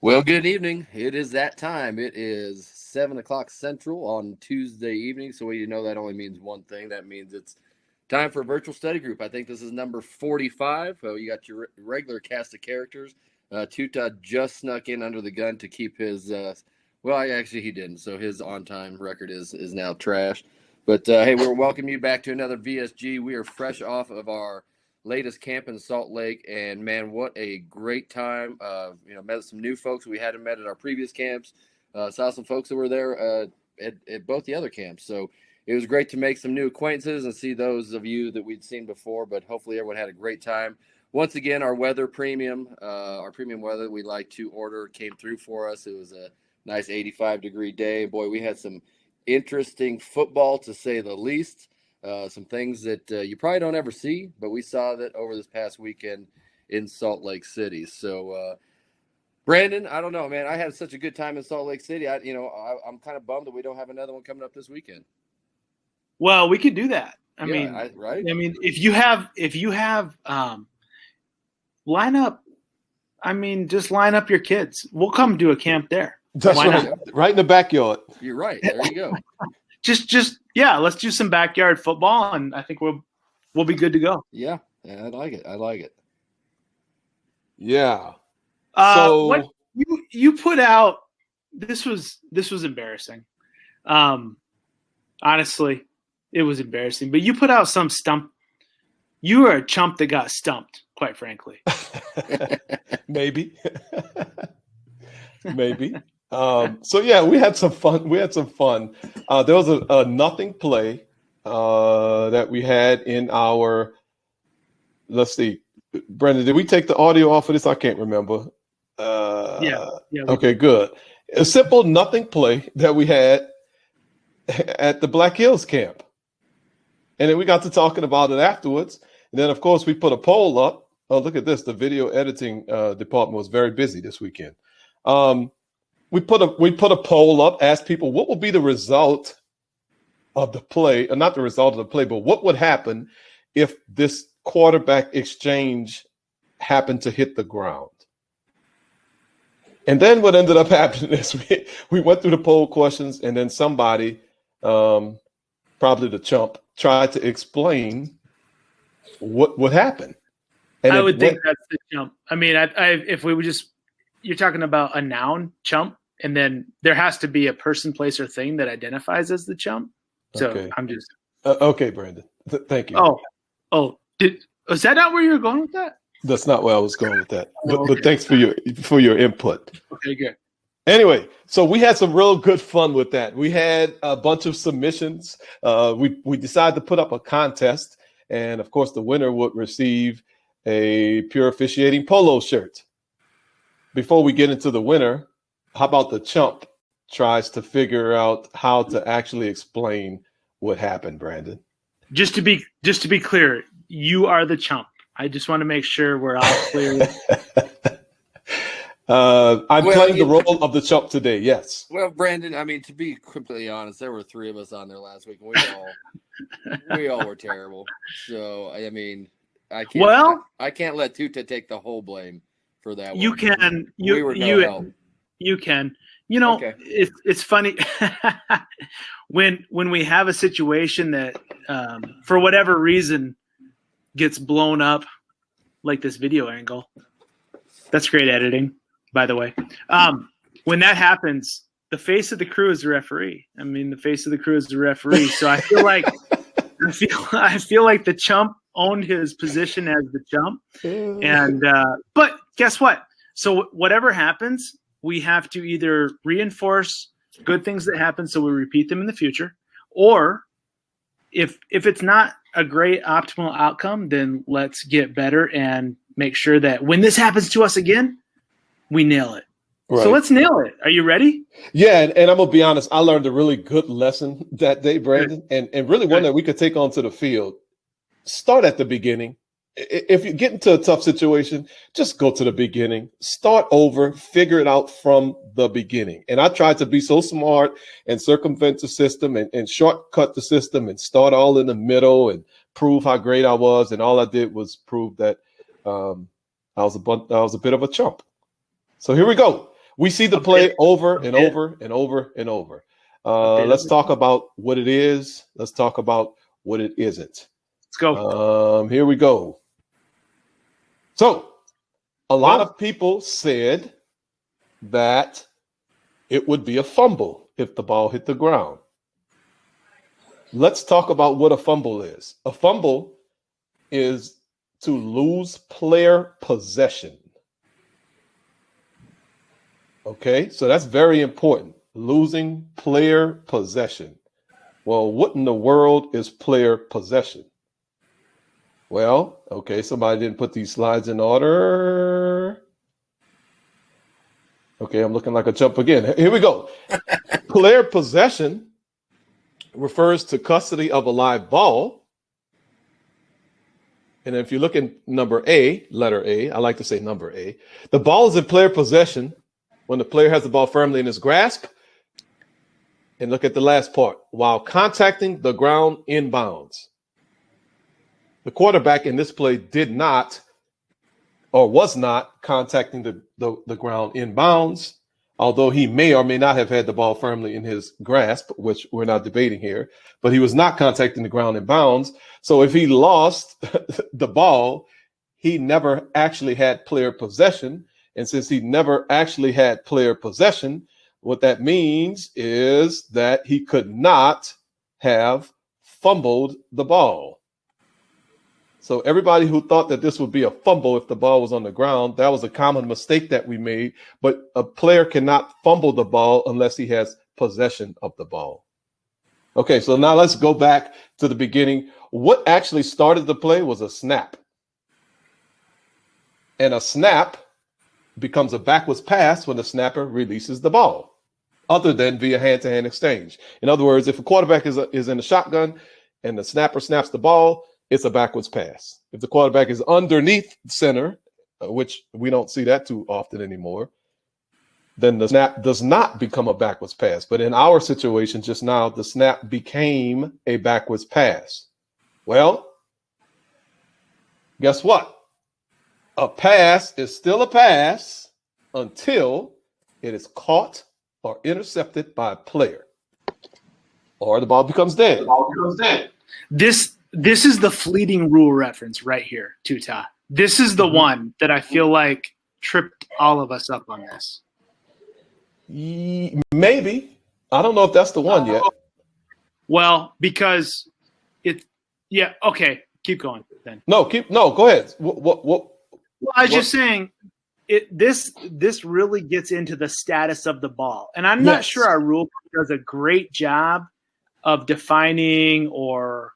Well, good evening. It is that time. It is 7 o'clock Central on Tuesday evening. So you know that only means one thing. That means it's time for a virtual study group. I think this is number 45. You got your regular cast of characters. Tuta just snuck in under the gun to keep his. Actually, he didn't. So his on-time record is now trash. But hey, we're welcoming you back to another VSG. We are fresh off of our latest camp in Salt Lake, and man, what a great time. Met some new folks we hadn't met at our previous camps. Saw some folks that were there at both the other camps. So it was great to make some new acquaintances and see those of you that we'd seen before, but hopefully everyone had a great time. Once again, our premium weather we like to order came through for us. It was a nice 85-degree day. Boy, we had some interesting football, to say the least. Some things that you probably don't ever see, but we saw that over this past weekend in Salt Lake City. So, Brandon, I don't know, man. I had such a good time in Salt Lake City. I'm kind of bummed that we don't have another one coming up this weekend. Well, we could do that. I mean, if you have line up. I mean, just line up your kids. We'll come do a camp there. That's right in the backyard. You're right. There you go. Yeah, let's do some backyard football, and I think we'll be good to go. Yeah, I like it. Yeah. So what you put out, this was embarrassing. Honestly, it was embarrassing. But you put out some stump. You were a chump that got stumped, quite frankly. Maybe. So yeah, we had some fun. There was a nothing play that we had in our. Let's see, Brendan, did we take the audio off of this? I can't remember. Yeah. Okay, good. A simple nothing play that we had at the Black Hills camp, and then we got to talking about it afterwards. And then, of course, we put a poll up. Oh, look at this! The video editing department was very busy this weekend. We put a poll up, asked people what would be the result of the play, or not the result of the play, but what would happen if this quarterback exchange happened to hit the ground. And then what ended up happening is we went through the poll questions, and then somebody, probably the chump, tried to explain what would happen. And I would think that's the chump. I mean, if we would just. You're talking about a noun, chump, and then there has to be a person, place, or thing that identifies as the chump. So okay. I'm just okay, Brandon. Thank you. Was that not where you were going with that? That's not where I was going with that. But thanks for your input. Okay, good. Anyway, so we had some real good fun with that. We had a bunch of submissions. We decided to put up a contest, and of course, the winner would receive a Pure Officiating polo shirt. Before we get into the winner, how about the chump tries to figure out how to actually explain what happened, Brandon? Just to be clear, you are the chump. I just want to make sure we're all clear. I'm playing the role of the chump today, yes. Well, Brandon, I mean, to be completely honest, there were three of us on there last week, and we all were terrible. So, I mean, I can't let Tuta take the whole blame. For that you one. Can you can okay. It's funny when we have a situation that for whatever reason gets blown up, like this video angle. That's great editing, by the way. When that happens, the face of the crew is the referee. I mean, the face of the crew is the referee. So I feel like I feel like the chump owned his position as the chump, and but guess what? So whatever happens, we have to either reinforce good things that happen so we repeat them in the future, or if it's not a great optimal outcome, then let's get better and make sure that when this happens to us again, we nail it. Right. So let's nail it. Are you ready? Yeah, and I'm going to be honest. I learned a really good lesson that day, Brandon, and really one that we could take onto the field. Start at the beginning. If you get into a tough situation, just go to the beginning. Start over. Figure it out from the beginning. And I tried to be so smart and circumvent the system and shortcut the system and start all in the middle and prove how great I was. And all I did was prove that I was a bit of a chump. So here we go. We see the play over and over and over and over. Let's talk about what it is. Let's talk about what it isn't. Let's go. Here we go. So, a lot of people said that it would be a fumble if the ball hit the ground. Let's talk about what a fumble is. A fumble is to lose player possession. Okay, so that's very important. Losing player possession. Well, what in the world is player possession? Well, okay, somebody didn't put these slides in order. Okay, I'm looking like a chump again. Here we go. Player possession refers to custody of a live ball. And if you look in number A, letter A, I like to say number A, the ball is in player possession when the player has the ball firmly in his grasp. And look at the last part, while contacting the ground in bounds. The quarterback in this play did not or was not contacting the ground in bounds, although he may or may not have had the ball firmly in his grasp, which we're not debating here, but he was not contacting the ground in bounds. So if he lost the ball, he never actually had player possession. And since he never actually had player possession, what that means is that he could not have fumbled the ball. So everybody who thought that this would be a fumble if the ball was on the ground, that was a common mistake that we made. But a player cannot fumble the ball unless he has possession of the ball. Okay, so now let's go back to the beginning. What actually started the play was a snap. And a snap becomes a backwards pass when the snapper releases the ball, other than via hand-to-hand exchange. In other words, if a quarterback is in the shotgun and the snapper snaps the ball, it's a backwards pass. If the quarterback is underneath center, which we don't see that too often anymore, then the snap does not become a backwards pass. But in our situation just now, the snap became a backwards pass. Well, guess what? A pass is still a pass until it is caught or intercepted by a player, or the ball becomes dead. This is the fleeting rule reference right here, Tuta. This is the one that I feel like tripped all of us up on this. Maybe. I don't know if that's the one yet. Well, because okay, keep going then. No, go ahead. What? Well, I was just saying, this really gets into the status of the ball, and I'm not sure our rule does a great job of defining or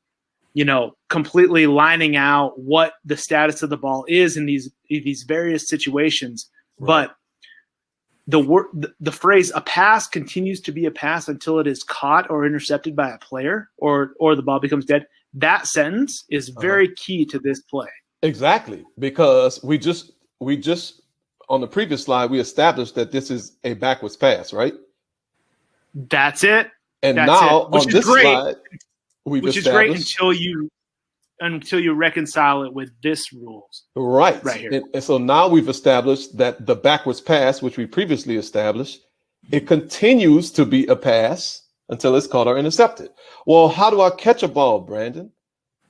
completely lining out what the status of the ball is in these various situations. Right. But the phrase "a pass continues to be a pass until it is caught or intercepted by a player, or the ball becomes dead." That sentence is very key to this play. Exactly, because we just on the previous slide we established that this is a backwards pass, right? That's it. And now on this slide, which is great until you reconcile it with this rules. Right here. And so now we've established that the backwards pass, which we previously established, it continues to be a pass until it's caught or intercepted. Well, how do I catch a ball, Brandon?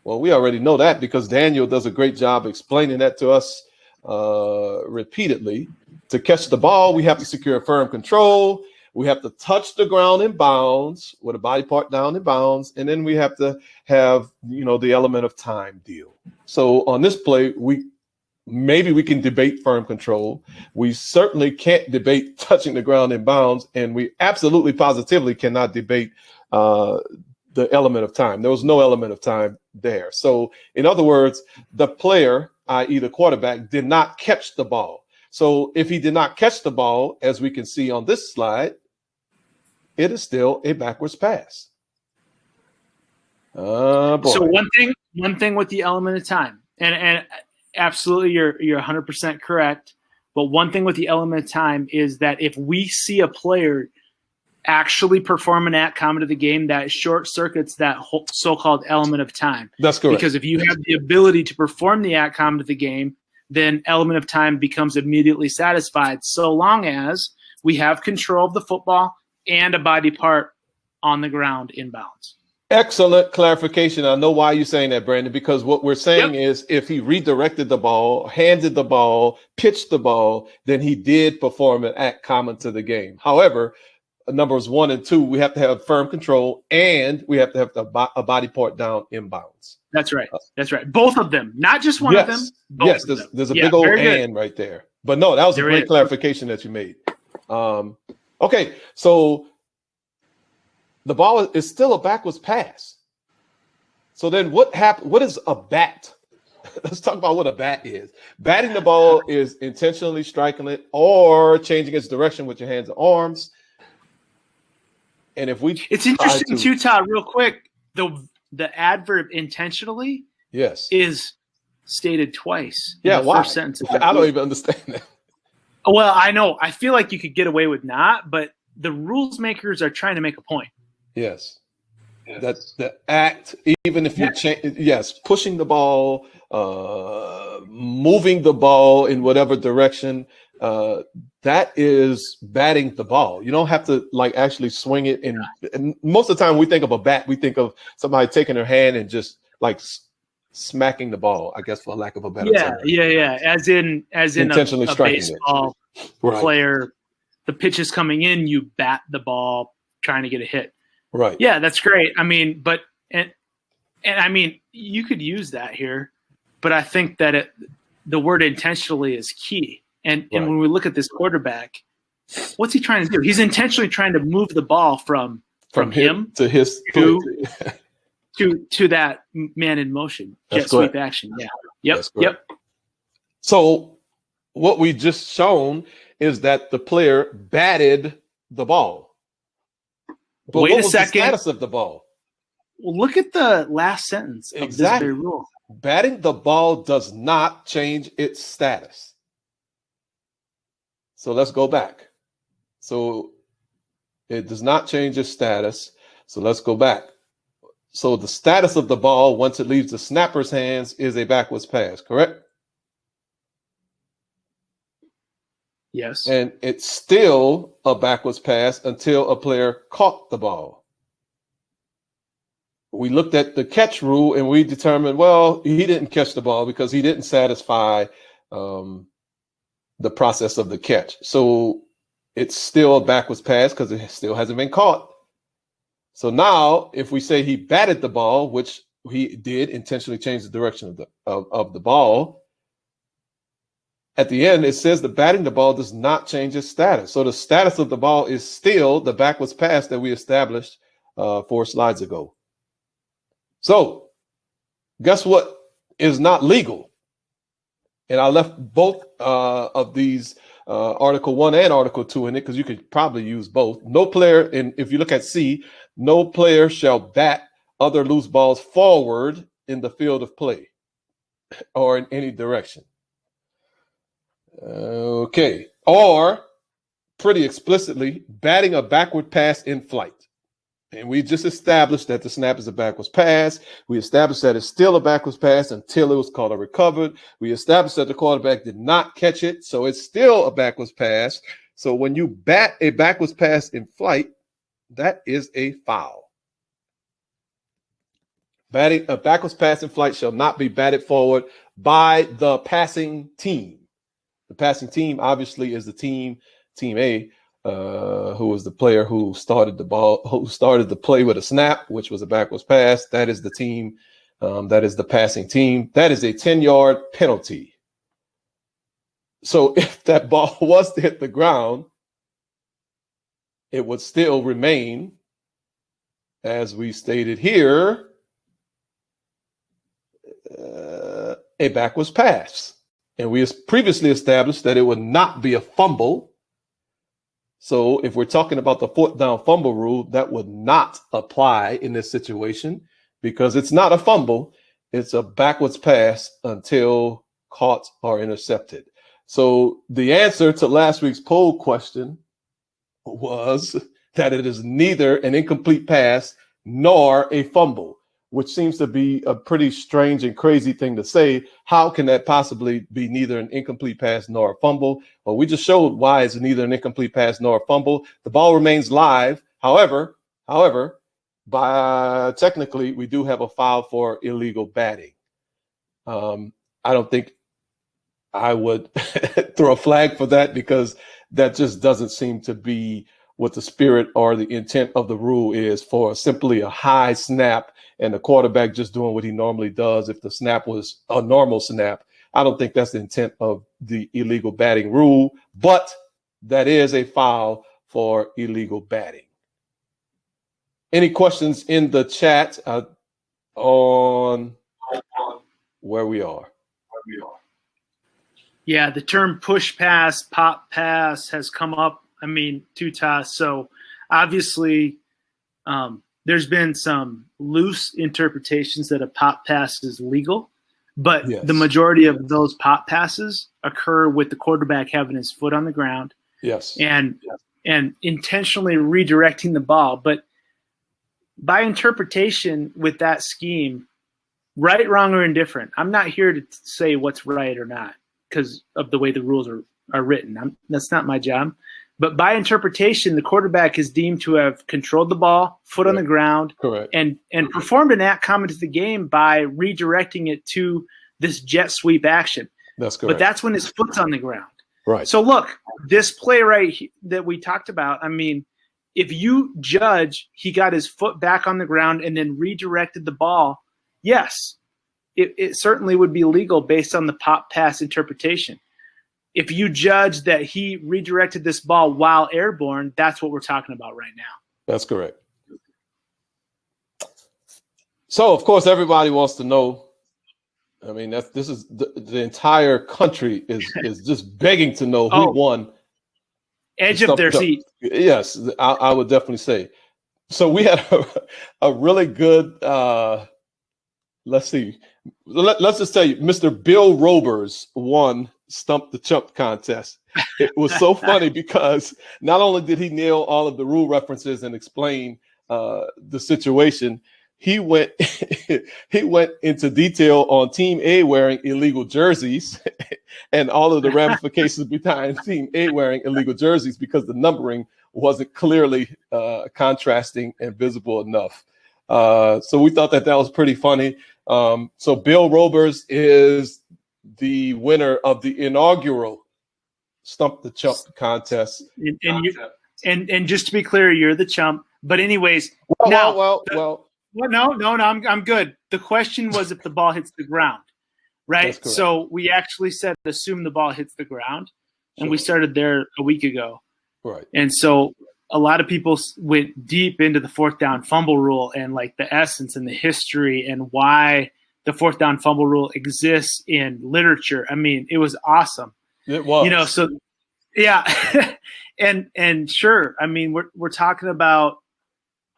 Well, we already know that because Daniel does a great job explaining that to us repeatedly. To catch the ball, we have to secure firm control. We have to touch the ground in bounds with a body part down in bounds. And then we have to have, the element of time deal. So on this play, maybe we can debate firm control. We certainly can't debate touching the ground in bounds. And we absolutely positively cannot debate the element of time. There was no element of time there. So in other words, the player, i.e. the quarterback, did not catch the ball. So if he did not catch the ball, as we can see on this slide, it is still a backwards pass. Boy. So one thing with the element of time, and absolutely you're 100% correct. But one thing with the element of time is that if we see a player actually perform an outcome of the game, that short circuits that so-called element of time. That's correct. Because if you have the ability to perform the outcome of the game, then element of time becomes immediately satisfied, so long as we have control of the football and a body part on the ground inbounds. Excellent clarification. I know why you're saying that, Brandon, because what we're saying is if he redirected the ball, handed the ball, pitched the ball, then he did perform an act common to the game. However, numbers 1 and 2, we have to have firm control and we have to have a body part down inbounds. That's right. That's right. Both of them, not just one of them. Yes, there's a big old and right there. But no, that was a great clarification that you made. Okay, so the ball is still a backwards pass. So then what happened? What is a bat? Let's talk about what a bat is. Batting the ball is intentionally striking it or changing its direction with your hands and arms. And if we, it's interesting too, Todd, real quick, the adverb intentionally is stated twice. Yeah, why? First sentence I don't even understand that. Well, I know. I feel like you could get away with not, but the rules makers are trying to make a point. Yes. That the act, even if you pushing the ball, moving the ball in whatever direction, that is batting the ball. You don't have to like actually swing it. And most of the time we think of a bat, we think of somebody taking their hand and just like smacking the ball, I guess, for lack of a better term. Yeah. As in intentionally a baseball player, the pitch is coming in, you bat the ball trying to get a hit. Right. Yeah, that's great. I mean, but and I mean, you could use that here, but I think that the word intentionally is key. And when we look at this quarterback, what's he trying to do? He's intentionally trying to move the ball from him to his to that man in motion. Jet sweep action. Yeah. Yep. So what we just shown is that the player batted the ball. But wait what a was second. The status of the ball? Well, look at the last sentence of this very rule. Batting the ball does not change its status. So let's go back. So it does not change its status. So let's go back. So the status of the ball once it leaves the snapper's hands is a backwards pass, correct? Yes. And it's still a backwards pass until a player caught the ball. We looked at the catch rule and we determined, well, he didn't catch the ball because he didn't satisfy the process of the catch. So it's still a backwards pass because it still hasn't been caught. So now if we say he batted the ball, which he did intentionally change the direction of the ball, at the end, it says the batting the ball does not change its status. So the status of the ball is still the backwards pass that we established 4 slides ago. So guess what is not legal? And I left both of these Article 1 and Article 2 in it because you could probably use both. No player, and if you look at C, no player shall bat other loose balls forward in the field of play or in any direction. Okay, or pretty explicitly, batting a backward pass in flight. And we just established that the snap is a backwards pass. We established that it's still a backwards pass until it was caught or recovered. We established that the quarterback did not catch it, so it's still a backwards pass. So when you bat a backwards pass in flight, that is a foul. Batting a backwards pass in flight shall not be batted forward by the passing team. The passing team obviously is the team A, who was the player who started the play with a snap, which was a backwards pass. That is the team. That is the passing team. That is a 10-yard penalty. So if that ball was to hit the ground, it would still remain, as we stated here, a backwards pass. And we previously established that it would not be a fumble. So if we're talking about the 4th down fumble rule, that would not apply in this situation because it's not a fumble. It's a backwards pass until caught or intercepted. So the answer to last week's poll question was that it is neither an incomplete pass nor a fumble. which seems to be a pretty strange and crazy thing to say. How can that possibly be neither an incomplete pass nor a fumble? Well, we just showed why it's neither an incomplete pass nor a fumble. The ball remains live. However, by technically, we do have a foul for illegal batting. I don't think I would throw a flag for that, because that just doesn't seem to be what the spirit or the intent of the rule is, for simply a high snap and the quarterback just doing what he normally does. If the snap was a normal snap, I don't think that's the intent of the illegal batting rule, but that is a foul for illegal batting. Any questions in the chat on where we are? Yeah, the term push pass, pop pass has come up, Tutas. So obviously there's been some loose interpretations that a pop pass is legal, but yes, the majority of those pop passes occur with the quarterback having his foot on the ground. Yes. And intentionally redirecting the ball. But by interpretation with that scheme, right, wrong, or indifferent, I'm not here to say what's right or not because of the way the rules are written. That's not my job. But by interpretation, the quarterback is deemed to have controlled the ball, foot on the ground, correct, and performed an act common to the game by redirecting it to this jet sweep action. That's correct. But that's when his foot's on the ground. Right. So look, this play that we talked about, if you judge he got his foot back on the ground and then redirected the ball, yes, it certainly would be legal based on the pop pass interpretation. If you judge that he redirected this ball while airborne, that's what we're talking about right now. That's correct. So, of course, everybody wants to know. This is the entire country is just begging to know who won. Edge of their seat. Yes, I would definitely say. So we had a really good. Let's see. Let's just tell you, Mr. Bill Robers won Stump the Chump contest. It was so funny because not only did he nail all of the rule references and explain the situation, he went into detail on Team A wearing illegal jerseys and all of the ramifications behind Team A wearing illegal jerseys because the numbering wasn't clearly contrasting and visible enough. So we thought that was pretty funny. So Bill Robers is the winner of the inaugural Stump the Chump contest. And just to be clear, you're the chump. But anyways, well. No, I'm good. The question was if the ball hits the ground, right? So we actually said assume the ball hits the ground, and we started there a week ago. Right. And so a lot of people went deep into the fourth down fumble rule and like the essence and the history and why the fourth down fumble rule exists in literature. It was awesome. It was. So yeah. and sure, we're talking about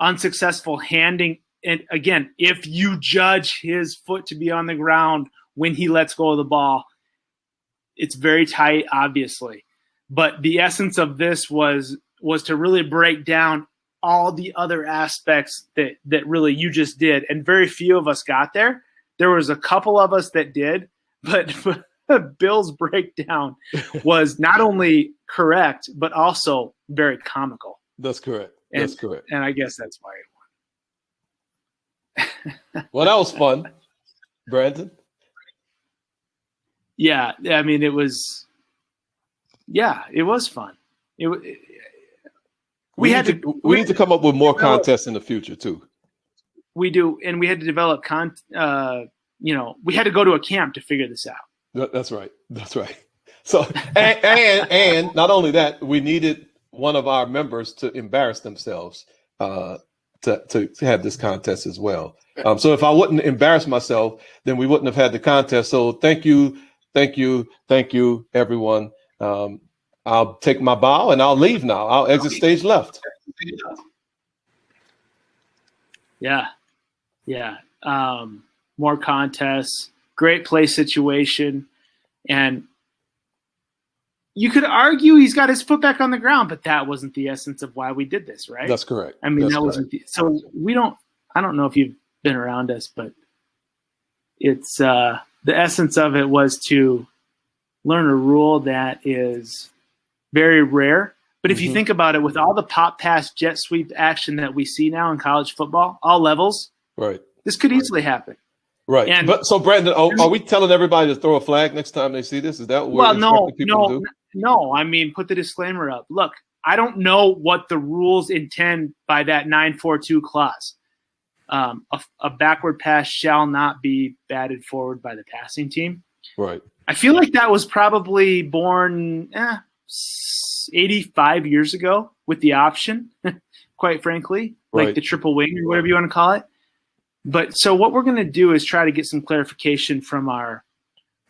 unsuccessful handing. And again, if you judge his foot to be on the ground when he lets go of the ball, it's very tight, obviously. But the essence of this was to really break down all the other aspects that really you just did. And very few of us got there. There was a couple of us that did, but Bill's breakdown was not only correct, but also very comical. That's correct. That's correct. And I guess that's why it won. Well, that was fun, Brandon. Yeah, it was. Yeah, it was fun. We need to come up with more contests in the future too. We do, and we had to develop we had to go to a camp to figure this out. That's right. So and not only that, we needed one of our members to embarrass themselves to have this contest as well. So if I wouldn't embarrass myself, then we wouldn't have had the contest. So thank you, everyone. I'll take my bow and I'll leave now. I'll exit stage left. Yeah. More contests, great play situation. And you could argue he's got his foot back on the ground, but that wasn't the essence of why we did this, right? That's correct. Wasn't so I don't know if you've been around us, but it's the essence of it was to learn a rule that is very rare. But if you think about it, with all the pop pass jet sweep action that we see now in college football, all levels, right, this could easily happen. Right. And, but so Brandon, are we telling everybody to throw a flag next time they see this? Is that what we're expecting people to do? No. I mean, put the disclaimer up. Look, I don't know what the rules intend by that 942 clause. A backward pass shall not be batted forward by the passing team. Right. I feel like that was probably born 85 years ago with the option, quite frankly, like the triple wing or whatever you want to call it. But so what we're going to do is try to get some clarification from our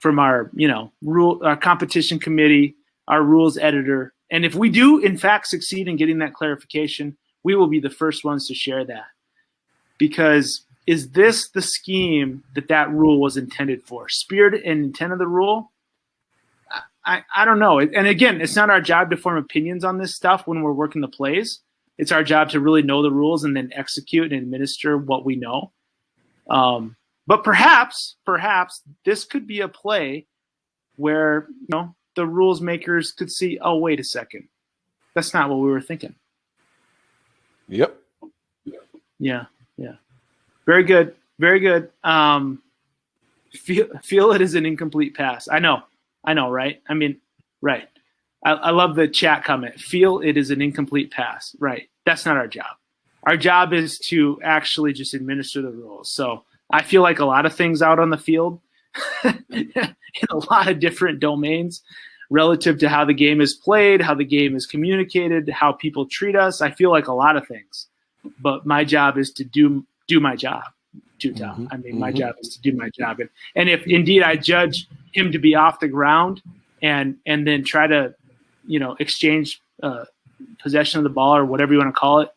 our competition committee, our rules editor. And if we do in fact succeed in getting that clarification, we will be the first ones to share that. Because is this the scheme that rule was intended for? Spirit and intent of the rule? I don't know. And again, it's not our job to form opinions on this stuff when we're working the plays. It's our job to really know the rules and then execute and administer what we know. But perhaps this could be a play where the rules makers could see, oh, wait a second, that's not what we were thinking. Yep. Yeah. Very good. Feel it is an incomplete pass. I know, right? I mean, right. I love the chat comment. Feel it is an incomplete pass. Right. That's not our job. Our job is to actually just administer the rules. So I feel like a lot of things out on the field in a lot of different domains relative to how the game is played, how the game is communicated, how people treat us. I feel like a lot of things. But my job is to do my job. My job is to do my job. And if indeed I judge him to be off the ground and then try to, exchange possession of the ball or whatever you want to call it,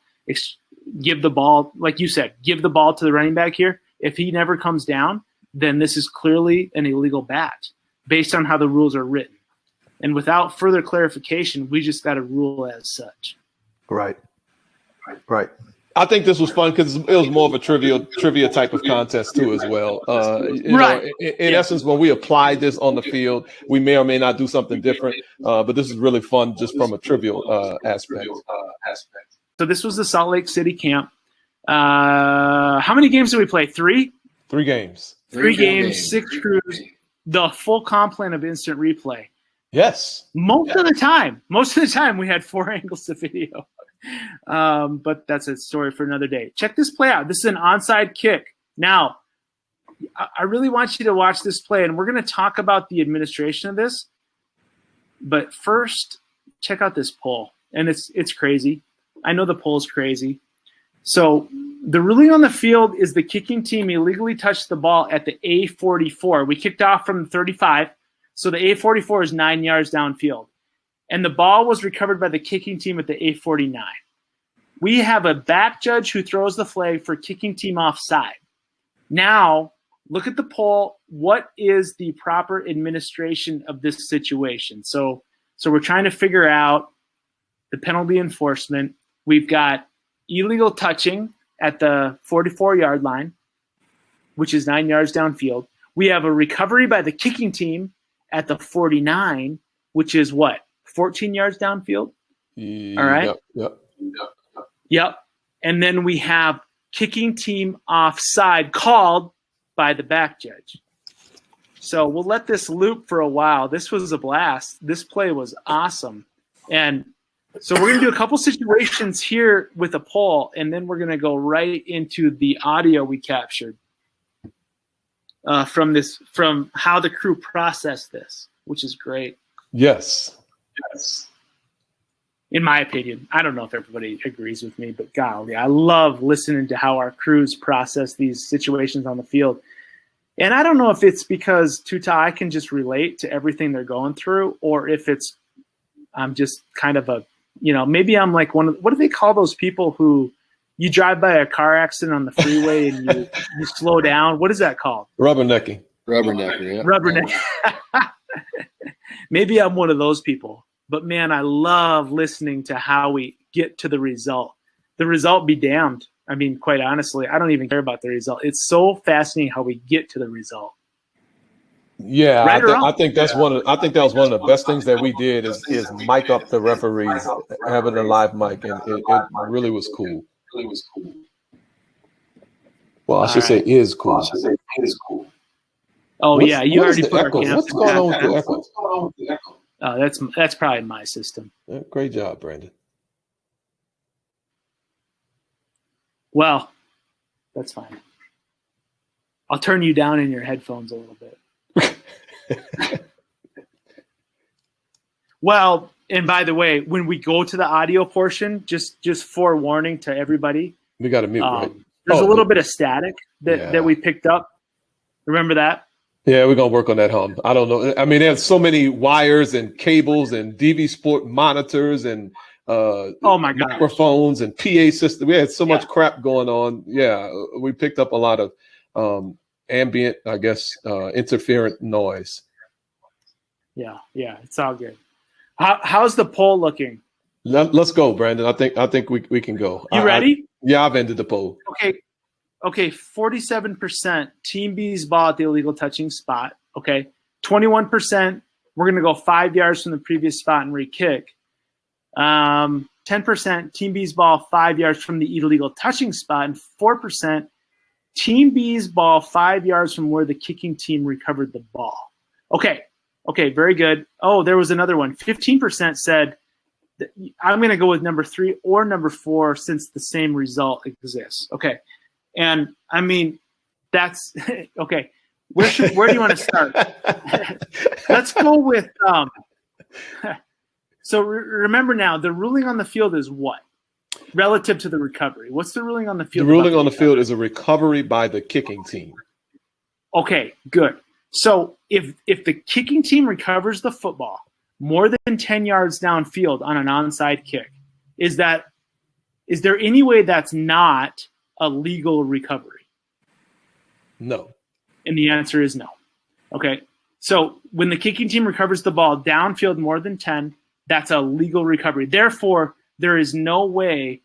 give the ball, like you said, give the ball to the running back here. If he never comes down, then this is clearly an illegal bat based on how the rules are written. And without further clarification, we just got to rule as such. Right. I think this was fun because it was more of a trivia type of contest too, as well. In essence, when we apply this on the field, we may or may not do something different. But this is really fun just from a trivial aspect. So this was the Salt Lake City camp. How many games did we play? 3? 3 games. 3 games, 6 crews, the full complement of instant replay. Yes. Most of the time we had 4 angles to video. But that's a story for another day. Check this play out. This is an onside kick. Now, I really want you to watch this play, and we're going to talk about the administration of this. But first, check out this poll. And it's crazy. I know the poll is crazy. So the ruling on the field is the kicking team illegally touched the ball at the A44. We kicked off from the 35. So the A44 is 9 yards downfield. And the ball was recovered by the kicking team at the A49. We have a back judge who throws the flag for kicking team offside. Now, look at the poll. What is the proper administration of this situation? So we're trying to figure out the penalty enforcement. We've got illegal touching at the 44-yard line, which is 9 yards downfield. We have a recovery by the kicking team at the 49, which is what? 14 yards downfield. All right. Yep. And then we have kicking team offside called by the back judge. So we'll let this loop for a while. This was a blast. This play was awesome. And so we're going to do a couple situations here with a poll, and then we're going to go right into the audio we captured from how the crew processed this, which is great. Yes. In my opinion, I don't know if everybody agrees with me, but golly, I love listening to how our crews process these situations on the field. And I don't know if it's because I can just relate to everything they're going through, or if I'm just kind of maybe I'm like what do they call those people who you drive by a car accident on the freeway and you slow down? What is that called? Rubbernecking. Rubbernecking. Maybe I'm one of those people. But, man, I love listening to how we get to the result. The result be damned. I mean, quite honestly, I don't even care about the result. It's so fascinating how we get to the result. Yeah, Right I think that's I think that was one of the best things that we did is mic up the referees, having a live mic, and it really was cool. Well, I should say is cool. Oh yeah, you already put our camp. What's going on with the echo? Oh, that's probably my system. Yeah, great job, Brandon. Well, that's fine. I'll turn you down in your headphones a little bit. Well, and by the way, when we go to the audio portion, just forewarning to everybody, we got to mute, right? There's a little bit of static that we picked up. Remember that? Yeah, we're gonna work on that hum. I don't know. I mean, there's so many wires and cables and DV Sport monitors and oh my God, microphones and PA system. We had so much crap going on. Yeah, we picked up a lot of ambient, I guess, interferent noise. Yeah, it's all good. How's the poll looking? Let's go, Brandon. I think we can go. You ready? Yeah, I've ended the poll. Okay. 47% Team B's ball at the illegal touching spot. Okay. 21%, we're going to go 5 yards from the previous spot and re-kick. 10% Team B's ball 5 yards from the illegal touching spot, and 4% Team B's ball 5 yards from where the kicking team recovered the ball. Okay, very good. Oh, there was another one. 15% said, I'm going to go with number 3 or number 4 since the same result exists. Okay. And I mean, that's okay. Where do you want to start? Let's go with so remember now, the ruling on the field is what? Relative to the recovery. What's the ruling on the field? The ruling on the field is a recovery by the kicking team. Okay, good. So if the kicking team recovers the football more than 10 yards downfield on an onside kick, is there any way that's not a legal recovery? No. And the answer is no. Okay. So when the kicking team recovers the ball downfield more than 10, that's a legal recovery. Therefore, there is no way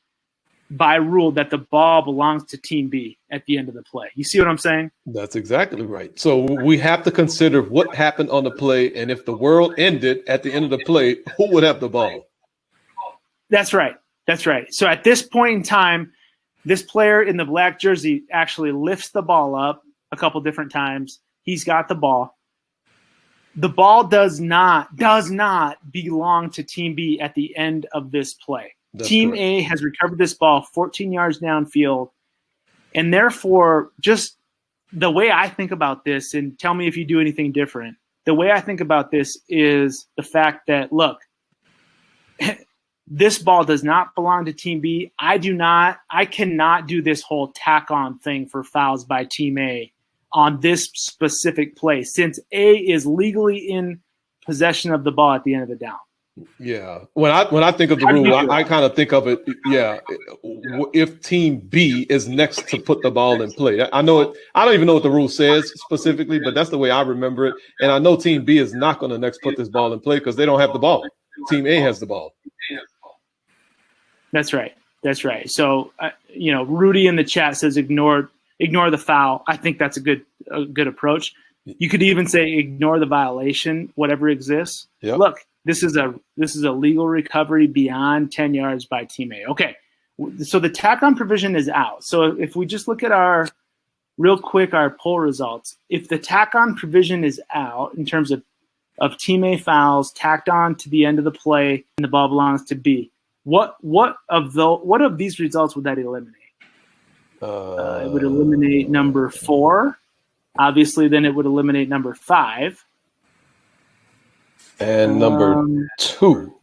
by rule that the ball belongs to Team B at the end of the play. You see what I'm saying? That's exactly right. So we have to consider what happened on the play, and if the world ended at the end of the play, who would have the ball? That's right. So at this point in time, this player in the black jersey actually lifts the ball up a couple different times. He's got the ball. The ball does not belong to Team B at the end of this play. That's Team correct. A has recovered this ball 14 yards downfield, and therefore, just the way I think about this, and tell me if you do anything different, the way I think about this is the fact that, look, this ball does not belong to Team B. I cannot do this whole tack-on thing for fouls by Team A on this specific play, since A is legally in possession of the ball at the end of the down. Yeah. When I think of the rule, I kind of think of it, yeah, if Team B is next to put the ball in play. I know it. I don't even know what the rule says specifically, but that's the way I remember it. And I know Team B is not going to next put this ball in play because they don't have the ball. Team A has the ball. That's right. So, Rudy in the chat says ignore the foul. I think that's a good approach. You could even say ignore the violation, whatever exists. Yep. Look, this is a legal recovery beyond 10 yards by Team A. Okay, so the tack-on provision is out. So if we just look at our poll results, if the tack-on provision is out in terms of Team A fouls tacked on to the end of the play and the ball belongs to B, what of these results would that eliminate? It would eliminate number 4. Obviously, then it would eliminate number 5. And number 2.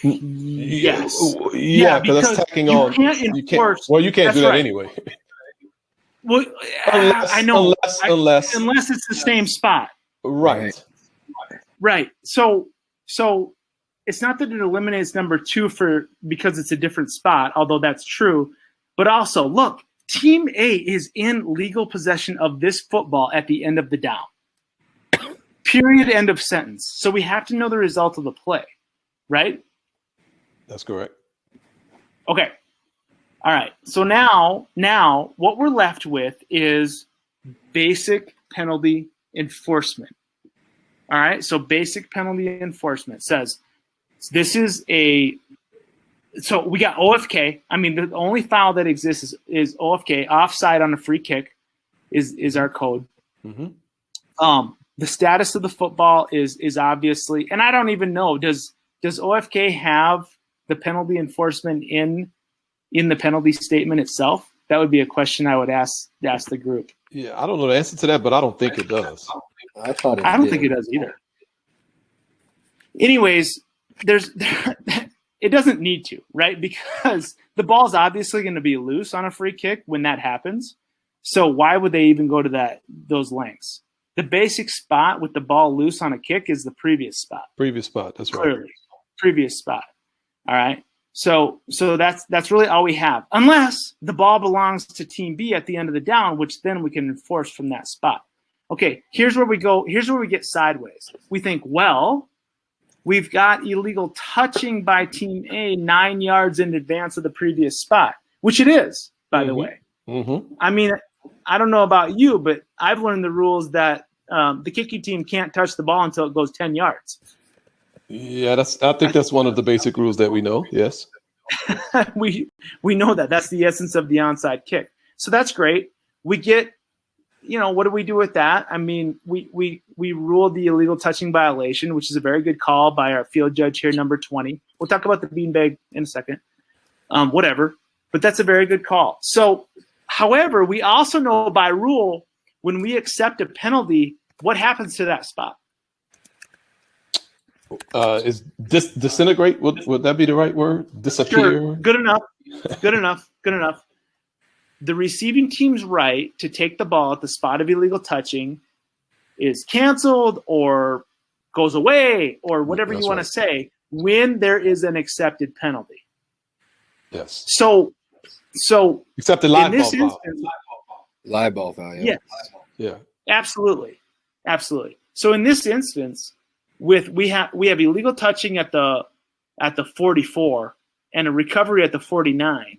Yes. Yeah, because that's tacking on. You can't do that anyway. Well, I know. Unless it's the same spot. Right. So it's not that it eliminates number 2 because it's a different spot, although that's true. But also, look, Team A is in legal possession of this football at the end of the down. Period, end of sentence. So we have to know the result of the play, right? That's correct. Okay. All right. So now what we're left with is basic penalty enforcement. All right. So basic penalty enforcement says this is so we got OFK. I mean, the only foul that exists is OFK, offside on a free kick is our code. Mm-hmm. The status of the football is obviously, and I don't even know, does OFK have the penalty enforcement in the penalty statement itself? That would be a question I would ask the group. Yeah, I don't know the answer to that, but I don't think it does. I thought I don't think it does either. Anyways, it doesn't need to, right? Because the ball's obviously going to be loose on a free kick when that happens. So why would they even go to those lengths? The basic spot with the ball loose on a kick is the previous spot. Previous spot, that's right. Clearly, previous spot. All right. So that's really all we have, unless the ball belongs to Team B at the end of the down, which then we can enforce from that spot. Okay, here's where we go. Here's where we get sideways. We think, well, we've got illegal touching by Team A 9 yards in advance of the previous spot, which it is, by the way. Mm-hmm. I mean, I don't know about you, but I've learned the rules that the kicking team can't touch the ball until it goes 10 yards. Yeah, I think that's one of the basic rules that we know. Yes. we know that. That's the essence of the onside kick. So that's great. We get, what do we do with that? I mean, we ruled the illegal touching violation, which is a very good call by our field judge here, number 20. We'll talk about the beanbag in a second. Whatever. But that's a very good call. So, however, we also know by rule, when we accept a penalty, what happens to that spot? Is disintegrate? Would that be the right word? Disappear? Sure. Good enough. Good enough. Good enough. The receiving team's right to take the ball at the spot of illegal touching is canceled or goes away or whatever you want to say when there is an accepted penalty. Yes. So accepted live ball foul. Live ball foul. Yes. Yeah. Absolutely. So in this instance, we have illegal touching at the 44 and a recovery at the 49.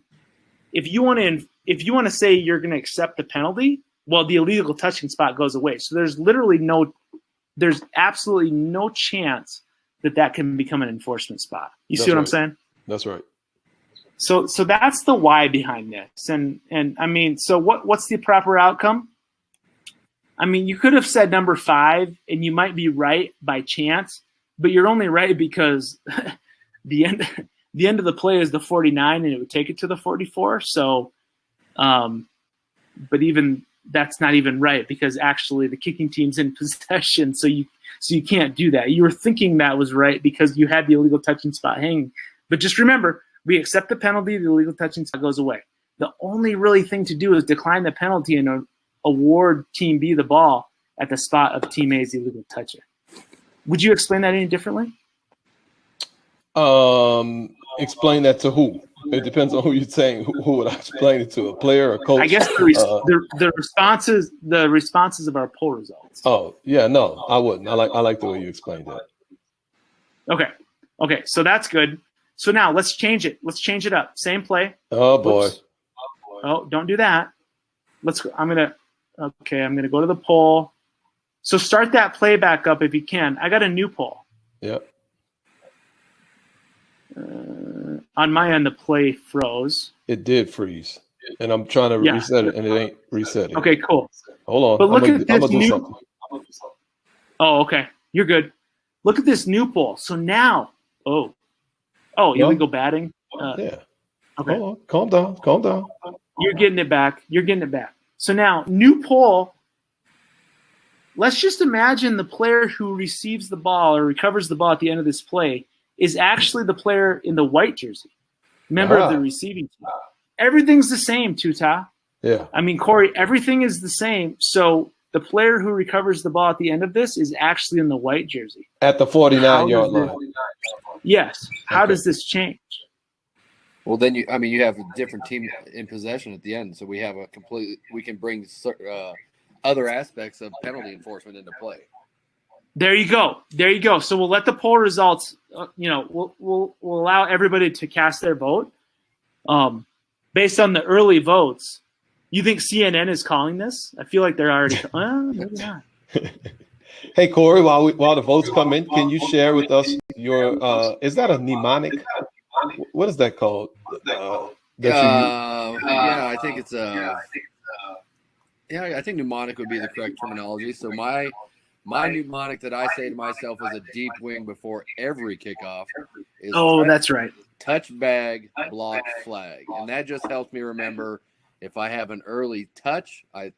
If you want to say you're going to accept the penalty, well, the illegal touching spot goes away. So there's absolutely no chance that can become an enforcement spot. You see what I'm saying? That's right. So that's the why behind this. And I mean, so what's the proper outcome? I mean, you could have said number 5 and you might be right by chance, but you're only right because the end of the play is the 49 and it would take it to the 44. So, but even that's not even right because actually the kicking team's in possession. So you can't do that. You were thinking that was right because you had the illegal touching spot hanging, but just remember, we accept the penalty, the illegal touching spot goes away. The only really thing to do is decline the penalty and award Team B the ball at the spot of Team A's illegal touching. Would you explain that any differently? Explain that to who? It depends on who you're saying. Who would I explain it to? A player, a coach? I guess the responses of our poll results. Oh yeah, no, I wouldn't. I like the way you explained that. Okay, so that's good. So now let's change it. Let's change it up. Same play. Oh boy. Oops. Oh, don't do that. I'm gonna go to the poll. So start that play back up if you can. I got a new poll. Yeah. On my end, the play froze. It did freeze, and I'm trying to reset it, and it ain't resetting. Okay, cool. Hold on. But look at this new. Oh, okay. You're good. Look at this new poll. So now, illegal batting. Yeah. Okay. Hold on. Calm down. You're getting it back. So now, new poll. Let's just imagine the player who receives the ball or recovers the ball at the end of this play is actually the player in the white jersey, member of the receiving team. Everything's the same, Tuta. Yeah. I mean, Corey, everything is the same. So the player who recovers the ball at the end of this is actually in the white jersey. At the 49-yard line. Yes. How does this change? Well, then you have a different team in possession at the end, so we have we can bring other aspects of penalty enforcement into play. There you go. So we'll let the poll results. We'll allow everybody to cast their vote. based on the early votes, you think CNN is calling this? I feel like they're already. Maybe not. Hey Corey, while the votes come in, can you share with us your? Is that a mnemonic? What is that called? Yeah, I think it's I think mnemonic would be the correct terminology. So my mnemonic that I say to myself as a deep wing before every kickoff is that's right. Touch, bag, block, flag. And that just helps me remember if I have an early touch, I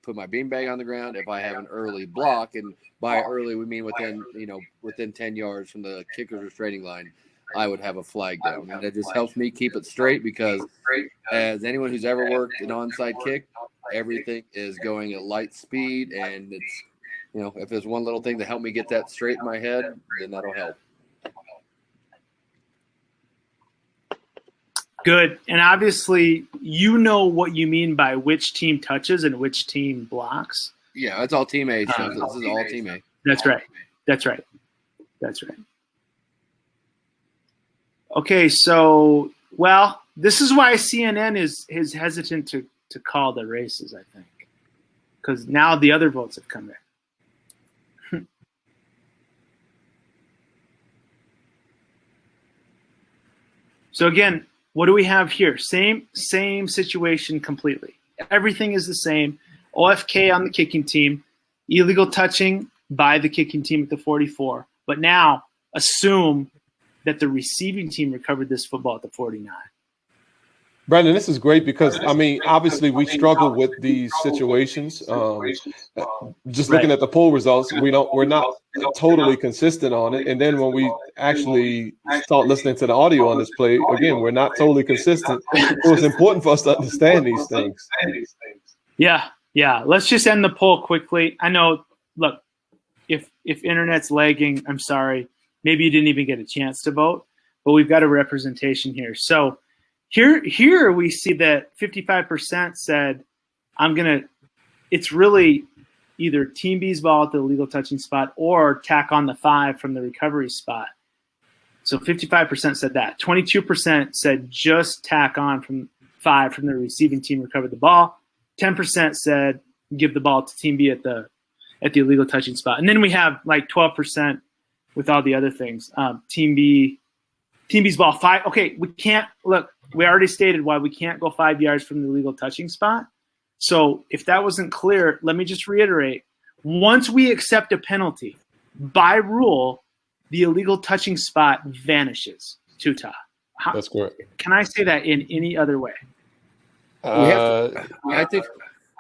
put my beanbag on the ground. If I have an early block, and by early we mean within 10 yards from the kicker's restraining line, I would have a flag down. And that just helps me keep it straight because as anyone who's ever worked an onside kick, everything is going at light speed, and it's if there's one little thing to help me get that straight in my head, then that'll help. Good. And obviously, you know what you mean by which team touches and which team blocks. Yeah, it's all Team A stuff. This is all Team A. That's right. Okay, so, this is why CNN is hesitant to call the races, I think, because now the other votes have come in. So again, what do we have here? Same situation completely. Everything is the same. OFK on the kicking team, illegal touching by the kicking team at the 44. But now assume that the receiving team recovered this football at the 49. Brandon, this is great because, obviously we struggle with these situations. Just looking at the poll results, we're not totally consistent on it. And then when we actually start listening to the audio on this play, again, we're not totally consistent. So it's important for us to understand these things. Yeah. Let's just end the poll quickly. I know, look, if internet's lagging, I'm sorry. Maybe you didn't even get a chance to vote, but we've got a representation here. So Here we see that 55% said, it's really either Team B's ball at the illegal touching spot or tack on the 5 from the recovery spot. So 55% said that. 22% said just tack on from 5 from the receiving team recovered the ball. 10% said give the ball to Team B at the illegal touching spot. And then we have like 12% with all the other things. Team B's ball 5. Okay, we can't look. We already stated why we can't go 5 yards from the illegal touching spot. So if that wasn't clear, let me just reiterate. Once we accept a penalty, by rule, the illegal touching spot vanishes. Tuta. That's correct. Can I say that in any other way? I think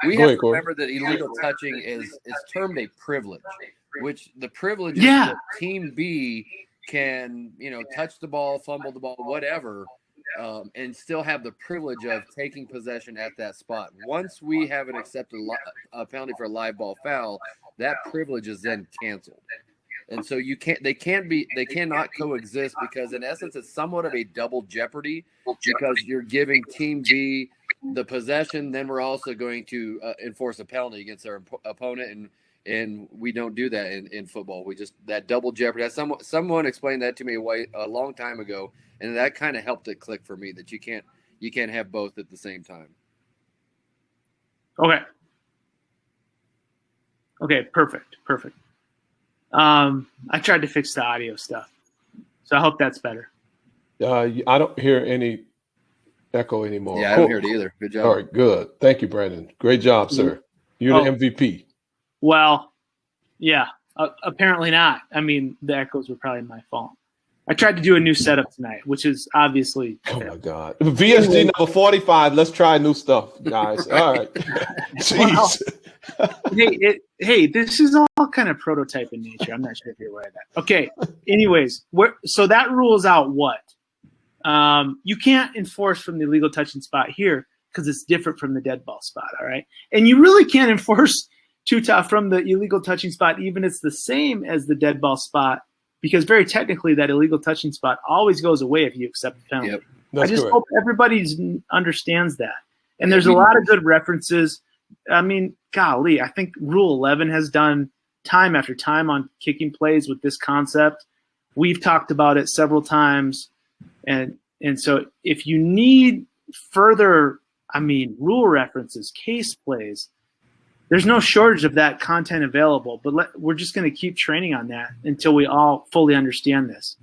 we have to remember that illegal touching is termed a privilege, which the privilege is that Team B can, touch the ball, fumble the ball, whatever, and still have the privilege of taking possession at that spot. Once we have an accepted a penalty for a live ball foul, that privilege is then canceled. And so they cannot coexist because in essence it's somewhat of a double jeopardy because you're giving Team B the possession, then we're also going to enforce a penalty against our opponent, and we don't do that in football. We just that double jeopardy. Someone explained that to me a long time ago, and that kind of helped it click for me that you can't have both at the same time. Okay, perfect. I tried to fix the audio stuff, so I hope that's better. I don't hear any echo anymore. Yeah, I don't hear it either. Good job. All right, good. Thank you, Brandon. Great job, sir. You're the MVP. Well, yeah, apparently not. I mean, the echoes were probably my fault. I tried to do a new setup tonight, which is obviously. Oh my God! VSG number 45. Let's try new stuff, guys. All right. Jeez. Hey, this is all kind of prototype in nature. I'm not sure if you're aware of that. Okay. Anyways, so that rules out what? You can't enforce from the illegal touching spot here because it's different from the dead ball spot. All right, and you really can't enforce Tuta from the illegal touching spot, even if it's the same as the dead ball spot, because very technically that illegal touching spot always goes away if you accept the penalty. Yep, I just hope everybody understands that. And there's a lot of good references. I mean, golly, I think Rule 11 has done time after time on kicking plays with this concept. We've talked about it several times. And so if you need further, rule references, case plays. There's no shortage of that content available, but we're just going to keep training on that until we all fully understand this.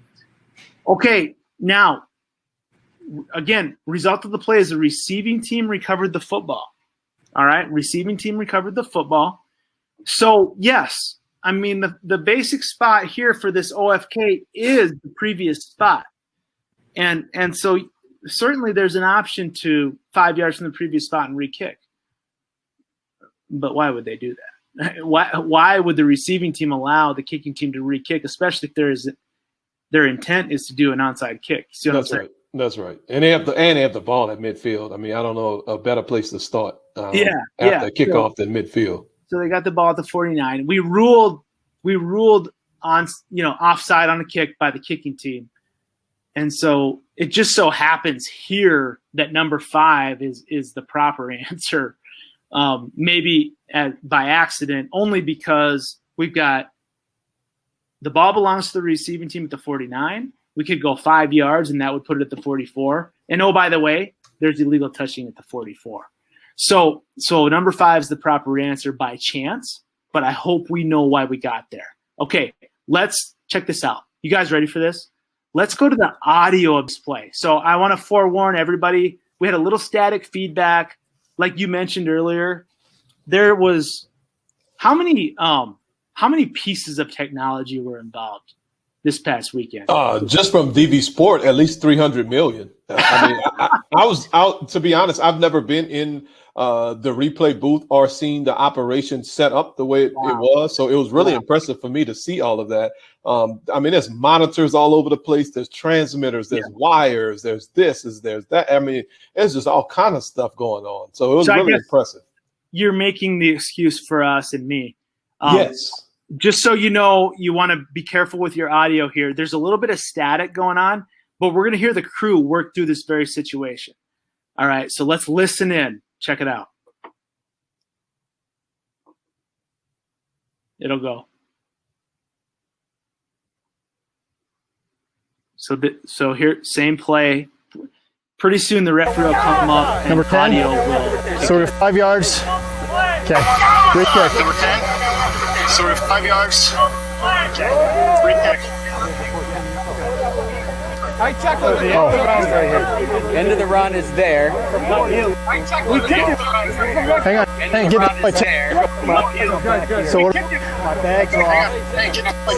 Okay, now, again, result of the play is the receiving team recovered the football. All right, receiving team recovered the football. So, yes, the basic spot here for this OFK is the previous spot. And so certainly there's an option to 5 yards from the previous spot and re-kick. But why would they do that? Why would the receiving team allow the kicking team to re-kick, especially if their intent is to do an onside kick? See what I'm saying? Right. That's right. And they have the ball at midfield. I don't know a better place to start after kickoff than midfield. So they got the ball at the 49. We ruled on offside on a kick by the kicking team. And so it just so happens here that number 5 is the proper answer. Maybe by accident, only because we've got the ball belongs to the receiving team at the 49. We could go 5 yards, and that would put it at the 44. And oh, by the way, there's illegal touching at the 44. So number 5 is the proper answer by chance, but I hope we know why we got there. Okay, let's check this out. You guys ready for this? Let's go to the audio of this play. So I want to forewarn everybody, we had a little static feedback. Like you mentioned earlier, there was how many pieces of technology were involved this past weekend? Just from DV Sport, at least 300 million. I was out, to be honest, I've never been in the replay booth or seen the operation set up the way it was. So it was really impressive for me to see all of that. There's monitors all over the place. There's transmitters, there's wires, there's that. There's just all kind of stuff going on. So it was really impressive. You're making the excuse for us and me. Yes. Just so you know, you want to be careful with your audio here. There's a little bit of static going on, but we're going to hear the crew work through this very situation. All right, so let's listen in. Check it out. It'll go. So here, same play. Pretty soon the referee will come up and number 10. Audio will. So we're 5 yards. Okay, great kick. Number 10. So we're 5 yards. Okay, free kick. I checked the end of the run right here. End of the run is there. We kicked it. Hang on, get the play. Good. So we're My bag's off. Hey, get the play.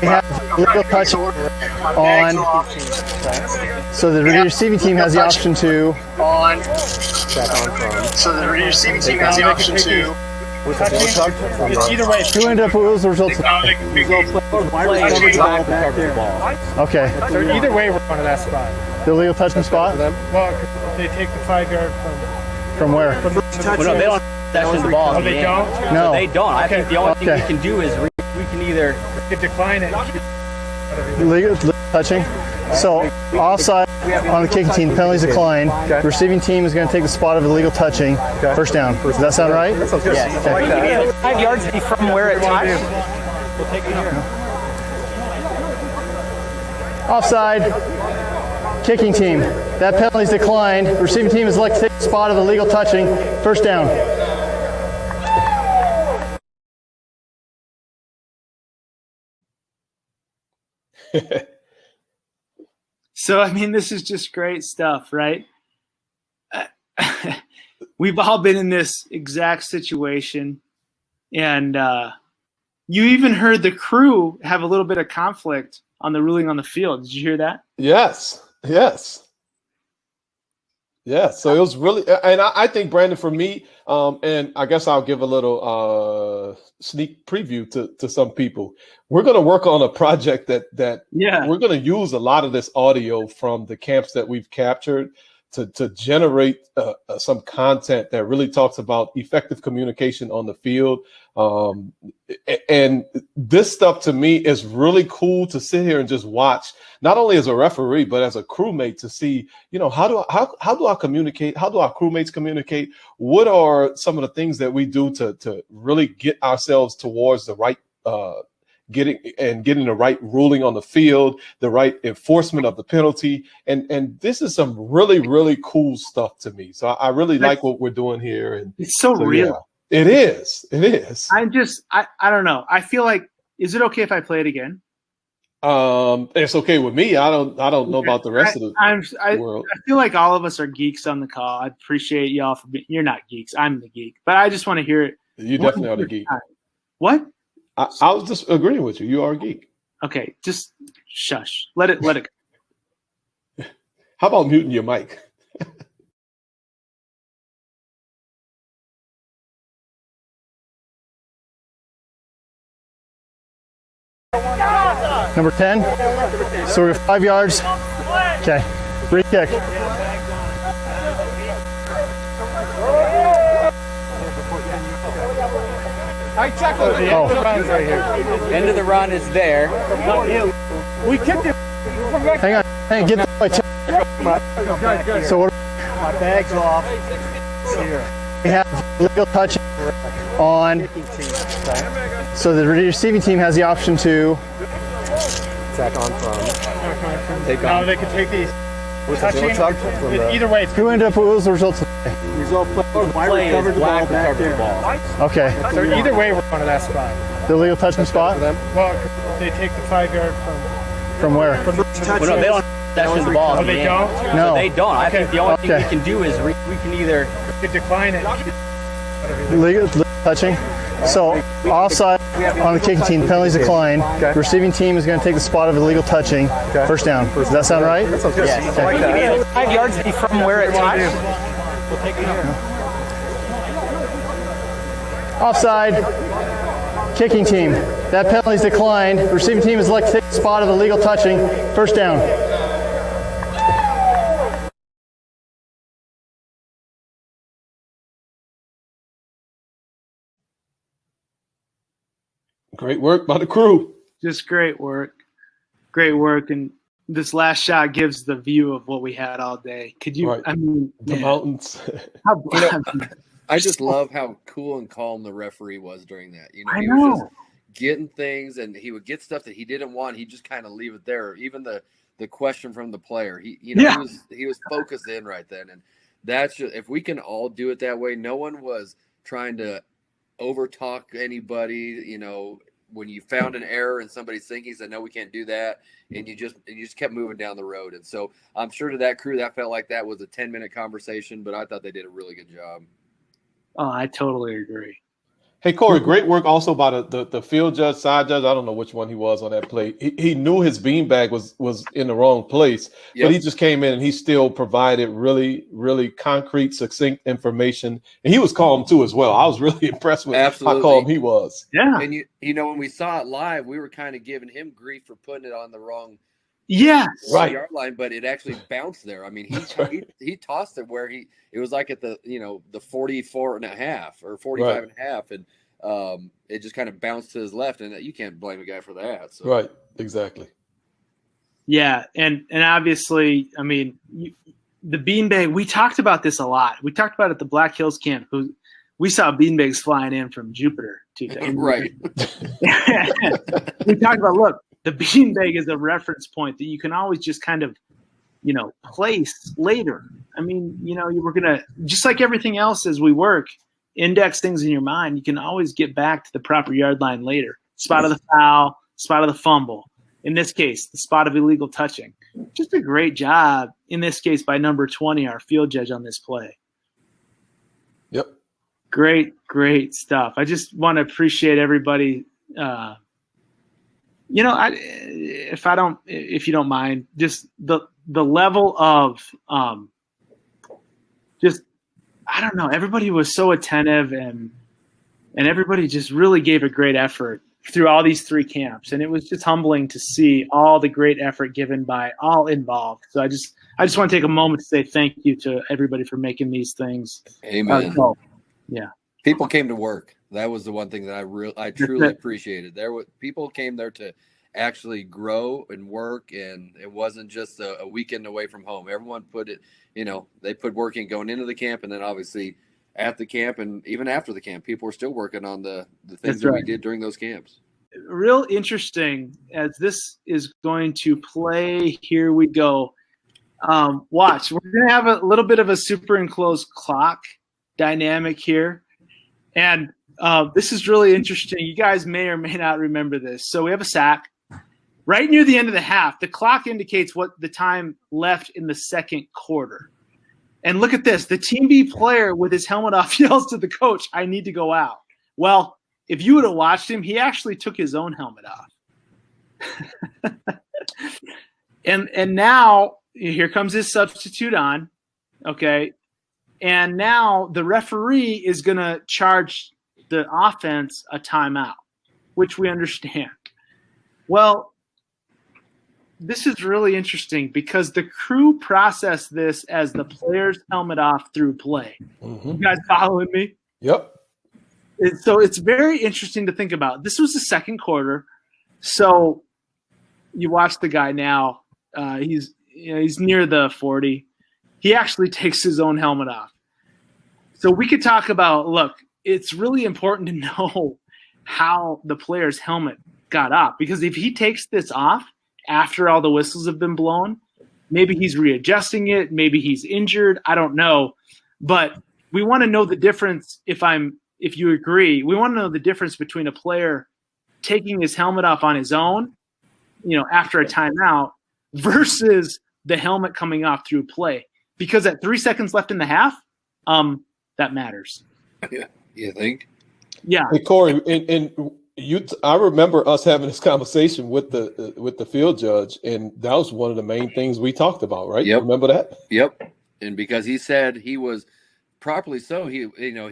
we have legal touch on. So the receiving team has the option to. On. So the receiving team has the option to. Either way, Who ended up with those results? Okay. so either way, we're going to that spot. The illegal touching spot? Well, they take the 5 yard From where? from the Well, no, they don't possession the ball. Oh, they don't? No. They don't. I think the only thing Okay. we can do is we can either They decline it. Illegal touching. So offside on the kicking team, penalties decline. Receiving team is going to take the spot of illegal touching. First down. Does that sound right? yes. 5 yards from where it touched. Offside. Kicking team. That penalty's declined. Receiving team is elected to take the spot of illegal touching. First down. So, this is just great stuff, right? We've all been in this exact situation. And you even heard the crew have a little bit of conflict on the ruling on the field. Did you hear that? Yes. So it was really, and I think, Brandon, for me, and I guess I'll give a little sneak preview to some people. We're going to work on a project that we're going to use a lot of this audio from the camps that we've captured to generate some content that really talks about effective communication on the field. And this stuff to me is really cool to sit here and just watch, not only as a referee, but as a crewmate, to see, how do I communicate? How do our crewmates communicate? What are some of the things that we do to really get ourselves towards the right getting the right ruling on the field, the right enforcement of the penalty. And this is some really, really cool stuff to me. So I really like what we're doing here. And it's so real. Yeah, it is. It is. I don't know. I feel like, is it okay if I play it again? It's okay with me. I don't know about the rest of the world. I feel like all of us are geeks on the call. I appreciate y'all for being. You're not geeks. I'm the geek, but I just want to hear it. You definitely are the geek. What? I was just agreeing with you. You are a geek. Okay, just shush. Let it go. How about muting your mic? Number 10. So we're 5 yards. Okay. Free kick. I check over the end of the run's right here. End of the run is there. We kicked it. Hang on. Get the way. So what? My bag's off. We have illegal touching on. So the receiving team has the option to Tack on from. Take No, on. they can take these. Touching. Either way, it's who ended up. What was the result? result play is black recovered the ball. Okay. So either way, we're going to that spot. The illegal touching spot. Well, they take the 5 yard From where? from the touch. Well, no, they don't touch the ball. Oh, they don't? No. So they don't. I think the only thing Okay. we can do is we can either. We could decline it. Legal touching. So offside on the kicking team, penalties decline. The receiving team is going to take the spot of illegal touching. First down. Does that sound right? Yes. 5 yards from where it touched. Offside. Kicking team. That penalty's declined. The receiving team is elected to take the spot of illegal touching. First down. Great work by the crew. Just great work. Great work. And this last shot gives the view of what we had all day. Could you, Right. I mean, The man, mountains. how, I just love how cool and calm the referee was during that. You know, I he was know. just getting things, and he would get stuff that he didn't want. He'd just kind of leave it there. Even the question from the player, he was focused in right then, and that's just, if we can all do it that way. No one was trying to over talk anybody. You know, when you found an error and somebody's thinking, said no, we can't do that, and you just kept moving down the road. And so I'm sure to that crew that felt like that was a 10-minute conversation, but I thought they did a really good job. Oh, I totally agree. Hey, Corey, great work also by the field judge, side judge. I don't know which one he was on that play. He knew his beanbag was in the wrong place, but he just came in and he still provided really, really concrete, succinct information. And he was calm too as well. I was really impressed with how calm he was. Yeah. And you know, when we saw it live, we were kind of giving him grief for putting it on the wrong Yes. yard line, but it actually bounced there. I mean, he tossed it where it was like at the, you know, the 44 and a half or 45 and a half, and it just kind of bounced to his left, and you can't blame a guy for that. So. Right, exactly. Yeah, and obviously, I mean, the beanbag. We talked about this a lot. We talked about it at the Black Hills camp. We saw beanbags flying in from Jupiter Tuesday. Right. We talked about, look, the beanbag is a reference point that you can always just kind of, you know, place later. I mean, you know, we're gonna, just like everything else as we work, index things in your mind. You can always get back to the proper yard line later. Spot of the foul, spot of the fumble. In this case, the spot of illegal touching. Just a great job, in this case, by number 20, our field judge on this play. Yep. Great stuff. I just want to appreciate everybody. You know, if you don't mind, just the level of just, I don't know, everybody was so attentive and everybody just really gave a great effort through all these 3 camps. And it was just humbling to see all the great effort given by all involved. So I just want to take a moment to say thank you to everybody for making these things. Amen. Yeah. People came to work. That was the one thing that I truly appreciated. People came there to actually grow and work, and it wasn't just a weekend away from home. Everyone put it, you know, they put work in going into the camp, and then obviously at the camp, and even after the camp, people were still working on the things that we did during those camps. real interesting as this is going to play. Here we go. Watch. We're going to have a little bit of a superimposed clock dynamic here. And this is really interesting. You guys may or may not remember this. So we have a sack. Right near the end of the half, the clock indicates what the time left in the second quarter. And look at this. The Team B player with his helmet off yells to the coach, "I need to go out." Well, if you would have watched him, he actually took his own helmet off. and now here comes his substitute on, okay? And now the referee is going to charge the offense a timeout, which we understand. Well, this is really interesting because the crew processed this as the player's helmet off through play. Mm-hmm. You guys following me? Yep. So it's very interesting to think about. This was the second quarter. So you watch the guy now. He's near the 40. He actually takes his own helmet off. So we could talk about, look, it's really important to know how the player's helmet got off. Because if he takes this off after all the whistles have been blown, maybe he's readjusting it. Maybe he's injured. I don't know. But we want to know the difference if you agree, we want to know the difference between a player taking his helmet off on his own, after a timeout versus the helmet coming off through play. Because at 3 seconds left in the half, that matters. Yeah, you think? Yeah. Hey, Corey, I remember us having this conversation with the field judge, and that was one of the main things we talked about, right? Yep. Remember that? Yep. And because he said he was properly so, he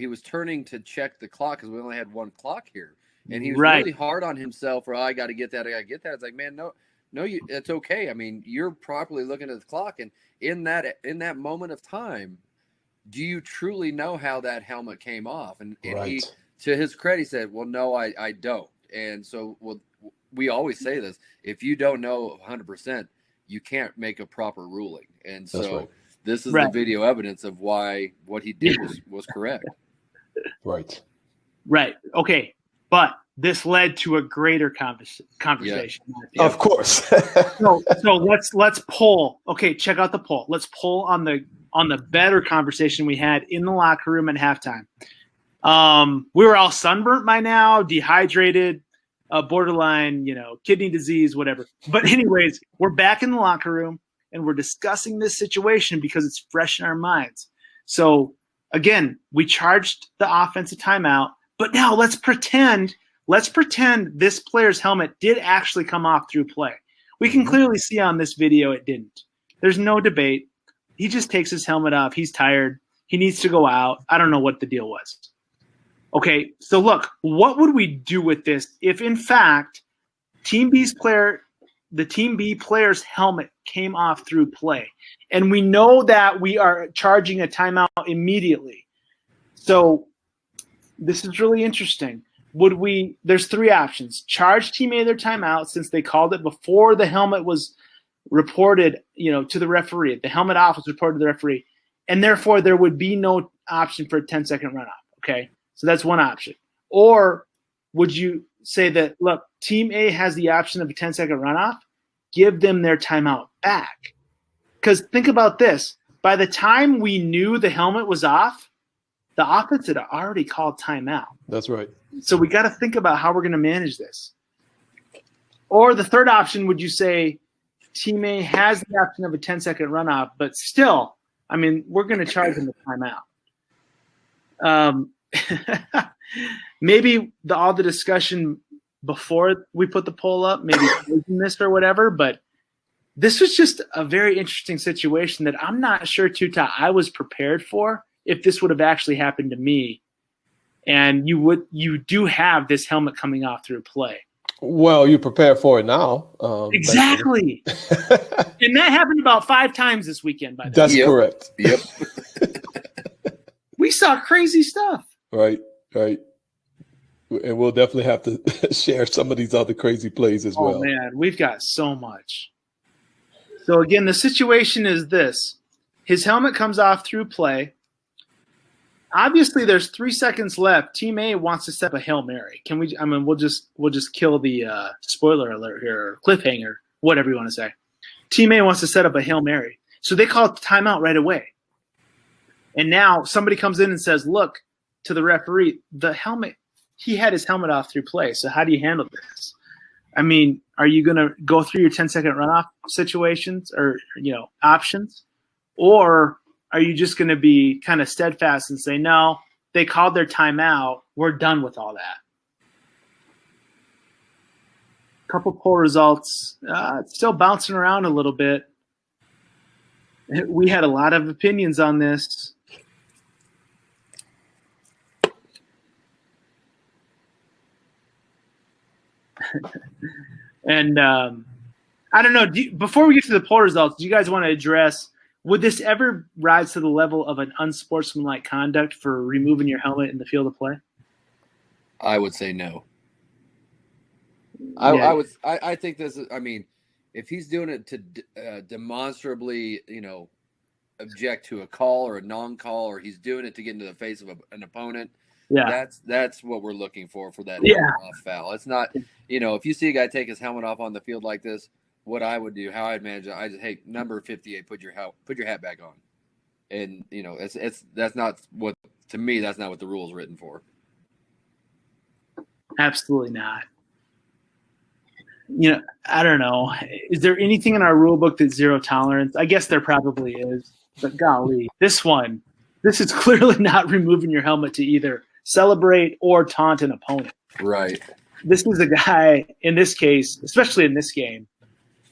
was turning to check the clock because we only had one clock here, and he was really hard on himself. For I got to get that. It's like, man, no, it's okay. I mean, you're properly looking at the clock, and in that moment of time, do you truly know how that helmet came off? And he, to his credit, he said, "Well, no, I don't." And so, we always say this: if you don't know 100%, you can't make a proper ruling. And so. This is the video evidence of why what he did was correct. Right. Right. Okay. But this led to a greater conversation. Yeah. Of course. so let's poll. Okay, check out the poll. Let's poll on the better conversation we had in the locker room at halftime. We were all sunburnt by now, dehydrated, borderline, kidney disease, whatever. But anyways, we're back in the locker room. And we're discussing this situation because it's fresh in our minds. So, again, we charged the offense a timeout. But now let's pretend this player's helmet did actually come off through play. We can clearly see on this video it didn't. There's no debate. He just takes his helmet off. He's tired. He needs to go out. I don't know what the deal was. Okay, so look, what would we do with this if, in fact, the Team B player's helmet came off through play? And we know that we are charging a timeout immediately. So this is really interesting. There's three options. Charge Team A their timeout since they called it before the helmet was reported, to the referee. The helmet off was reported to the referee. And therefore there would be no option for a 10-second runoff. Okay. So that's one option. Or would you say that, look, Team A has the option of a 10-second runoff, give them their timeout back? Because think about this. By the time we knew the helmet was off, the offense had already called timeout. That's right. So we got to think about how we're going to manage this. Or the third option, would you say Team A has the option of a 10-second runoff, but still, we're going to charge them the timeout. Maybe all the discussion before we put the poll up, maybe this or whatever, but this was just a very interesting situation that I'm not sure, Tuta, I was prepared for if this would have actually happened to me. And you do have this helmet coming off through play. Well, you prepare for it now. Exactly. And that happened about 5 times this weekend, by the way. That's correct. Yep. We saw crazy stuff. Right. And we'll definitely have to share some of these other crazy plays as well. Oh, man, we've got so much. So, again, the situation is this. His helmet comes off through play. obviously there's 3 seconds left. Team A wants to set up a Hail Mary. Can we? I mean, we'll just kill the spoiler alert here, or cliffhanger, whatever you want to say. Team A wants to set up a Hail Mary, so they call timeout right away. And now somebody comes in and says, "Look," to the referee, the helmet. He had his helmet off through play. So how do you handle this? I mean, are you going to go through your 10-second runoff situations or options, or are you just going to be kind of steadfast and say, no, they called their timeout. We're done with all that. Couple poll results, still bouncing around a little bit. We had a lot of opinions on this. And I don't know. Before we get to the poll results, do you guys want to address, would this ever rise to the level of an unsportsmanlike conduct for removing your helmet in the field of play? I would say no. Yeah. I think this is, I mean, if he's doing it to demonstrably, object to a call or a non-call, or he's doing it to get into the face of an opponent, that's what we're looking for that helmet off foul. It's not, if you see a guy take his helmet off on the field like this, what I would do, how I'd manage it, I just, hey, number 58, put your hat back on, and that's not what, to me, that's not what the rule is written for. Absolutely not. I don't know. Is there anything in our rule book that's zero tolerance? I guess there probably is, but golly, this is clearly not removing your helmet to either celebrate or taunt an opponent. Right. This is a guy, in this case, especially in this game,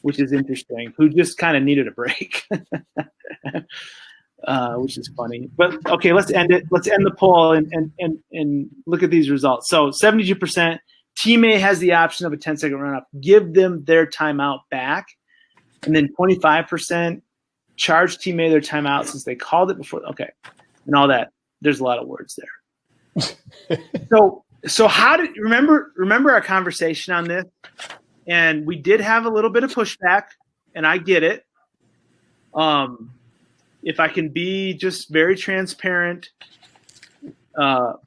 which is interesting, who just kind of needed a break, which is funny. But, okay, let's end it. Let's end the poll and look at these results. So 72%. Team A has the option of a 10-second run-up. Give them their timeout back. And then 25% charge Team A their timeout since they called it before. Okay. And all that. There's a lot of words there. So how did – remember our conversation on this? And we did have a little bit of pushback, and I get it. If I can be just very transparent,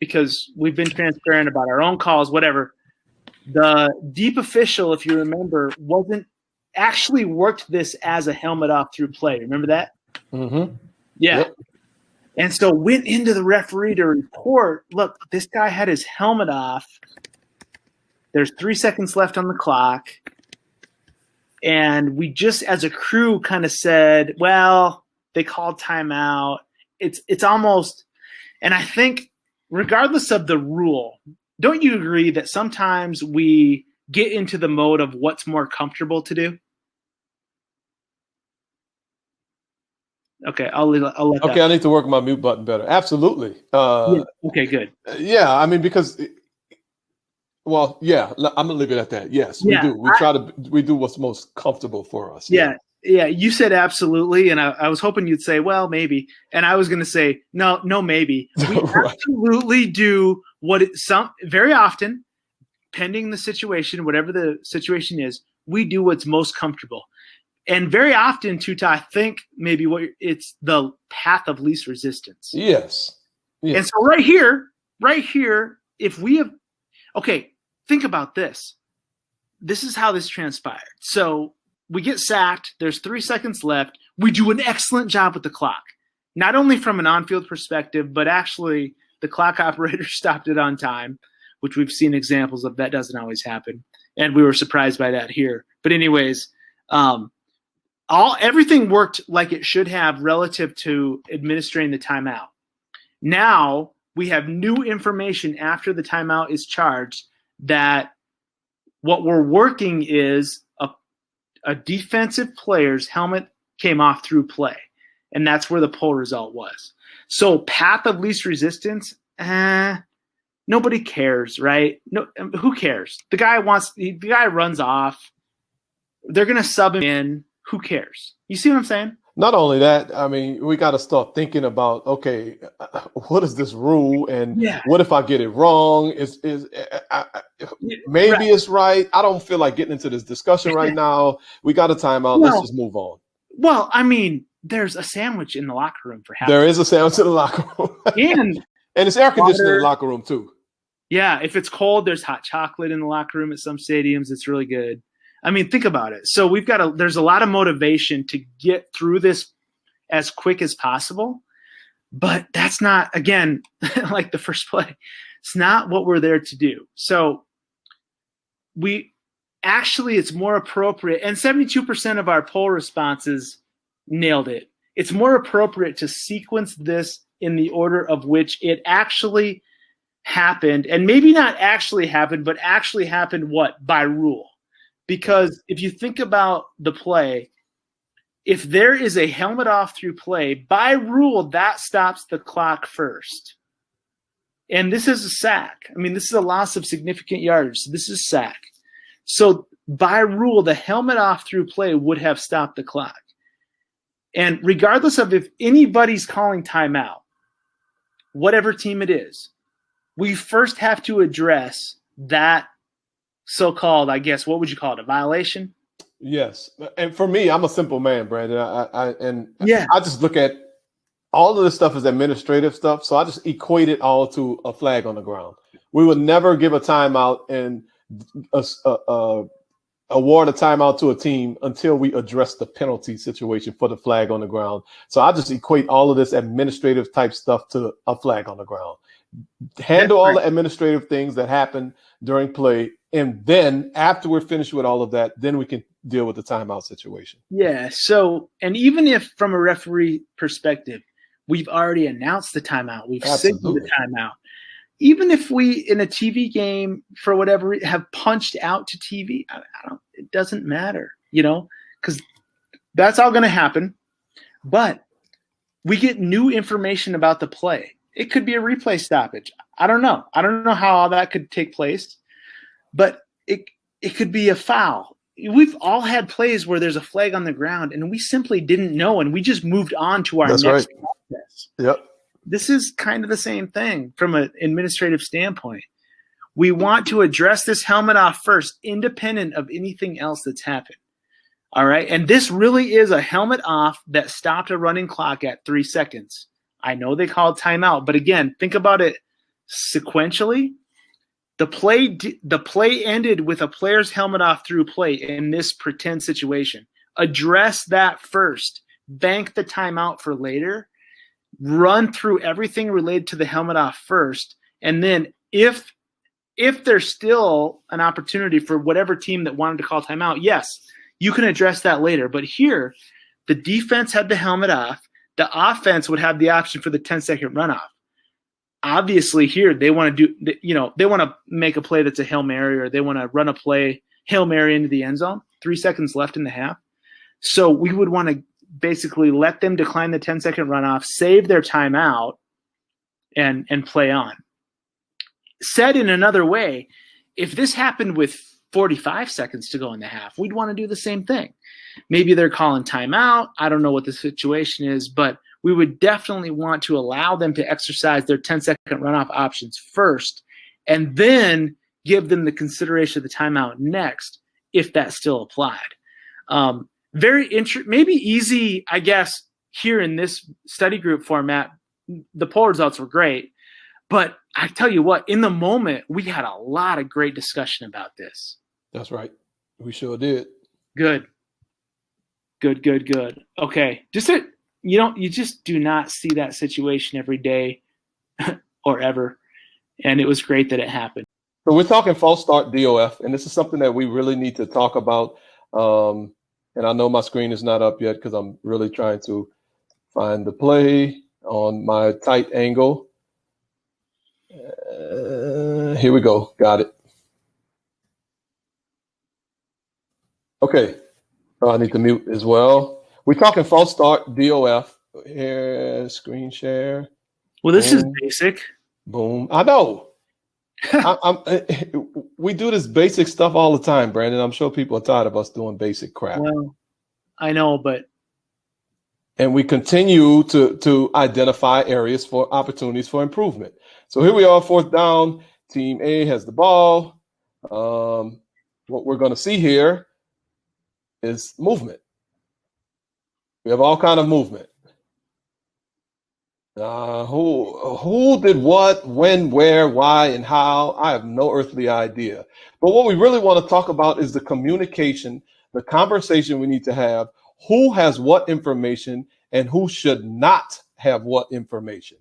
because we've been transparent about our own calls, whatever – the deep official, if you remember, wasn't actually worked this as a helmet off through play. Remember that? Mm-hmm. Yeah. Yep. And so went into the referee to report, look, this guy had his helmet off. There's 3 seconds left on the clock. And we just, as a crew, kind of said, well, they called timeout. It's almost – and I think regardless of the rule – don't you agree that sometimes we get into the mode of what's more comfortable to do? Okay, I'll let Okay, I need to work my mute button better. Absolutely. Okay, good. Yeah, I mean, because, I'm going to leave it at that. Yes, we do. We do what's most comfortable for us. Yeah, you said absolutely, and I was hoping you'd say, well, maybe. And I was going to say, no, maybe. We Right. absolutely do very often, pending the situation, whatever the situation is, we do what's most comfortable. And very often, Tuta, I think maybe it's the path of least resistance. Yes. And so right here, if we have – okay, think about this. This is how this transpired. So we get sacked. There's 3 seconds left. We do an excellent job with the clock, not only from an on-field perspective, but actually the clock operator stopped it on time, which we've seen examples of. That doesn't always happen. And we were surprised by that here. But anyways, everything worked like it should have relative to administering the timeout. Now we have new information after the timeout is charged that what we're working is a defensive player's helmet came off through play. And that's where the poll result was. So path of least resistance, nobody cares, right? No, who cares? The guy runs off. They're going to sub him in. Who cares? You see what I'm saying? Not only that, I mean, we got to start thinking about, okay, what is this rule, and what if I get it wrong? Maybe it's right. I don't feel like getting into this discussion right now. We got a timeout. Let's just move on. Well, I mean, there's a sandwich in the locker room for half. There is a sandwich in the locker room. And And it's air conditioning in water. the locker room too. Yeah, if it's cold, there's hot chocolate in the locker room at some stadiums. It's really good. I mean, think about it. So there's a lot of motivation to get through this as quick as possible. But that's not, again, like the first play, it's not what we're there to do. So it's more appropriate, and 72% of our poll responses nailed it. It's more appropriate to sequence this in the order of which it actually happened, and maybe not actually happened, but actually happened what? By rule. Because if you think about the play, if there is a helmet off through play, by rule, that stops the clock first. And this is a sack. I mean, this is a loss of significant yardage. So this is sack. So by rule, the helmet off through play would have stopped the clock. And regardless of if anybody's calling timeout, whatever team it is, we first have to address that so-called, I guess, what would you call it, a violation? Yes. And for me, I'm a simple man, Brandon. I just look at all of this stuff as administrative stuff. So I just equate it all to a flag on the ground. We would never give a timeout and award a timeout to a team until we address the penalty situation for the flag on the ground. So I just equate all of this administrative type stuff to a flag on the ground. Handle all the administrative things that happen during play. And then after we're finished with all of that, then we can deal with the timeout situation. Yeah. So, and even if from a referee perspective, we've already announced the timeout, we've signaled the timeout. Even if we, in a TV game, for whatever, have punched out to TV, it doesn't matter, because that's all going to happen. But we get new information about the play. It could be a replay stoppage. I don't know. I don't know how all that could take place, but it could be a foul. We've all had plays where there's a flag on the ground and we simply didn't know, and we just moved on to our next process. Yep. This is kind of the same thing from an administrative standpoint. We want to address this helmet off first, independent of anything else that's happened. All right. And this really is a helmet off that stopped a running clock at 3 seconds. I know they call it timeout, but again, think about it sequentially. The play ended with a player's helmet off through play in this pretend situation. Address that first. Bank the timeout for later. Run through everything related to the helmet off first. And then if there's still an opportunity for whatever team that wanted to call timeout, yes, you can address that later. But here, the defense had the helmet off. The offense would have the option for the 10-second runoff. Obviously, here they want to they want to make a play that's a Hail Mary, or they want to run a play Hail Mary into the end zone. 3 seconds left in the half. So we would want to basically let them decline the 10-second runoff, save their timeout, and play on. Said in another way, if this happened with 45 seconds to go in the half, we'd want to do the same thing. Maybe they're calling timeout. I don't know what the situation is, but we would definitely want to allow them to exercise their 10-second runoff options first, and then give them the consideration of the timeout next, if that still applied. Maybe easy, I guess, here in this study group format. The poll results were great, but I tell you what, in the moment, we had a lot of great discussion about this. That's right. We sure did. Good. Okay. You just do not see that situation every day or ever. And it was great that it happened. So we're talking false start DOF, and this is something that we really need to talk about. And I know my screen is not up yet because I'm really trying to find the play on my tight angle. Here we go. Got it. Okay. I need to mute as well. We're talking false start DOF. Here, screen share. Well, this is basic. Boom. I know. We do this basic stuff all the time, Brandon. I'm sure people are tired of us doing basic crap. Well, I know, but. And we continue to identify areas for opportunities for improvement. So here we are, 4th down. Team A has the ball. What we're going to see here is movement. We have all kind of movement. Who did what, when, where, why, and how? I have no earthly idea. But what we really want to talk about is the communication, the conversation we need to have. Who has what information and who should not have what information?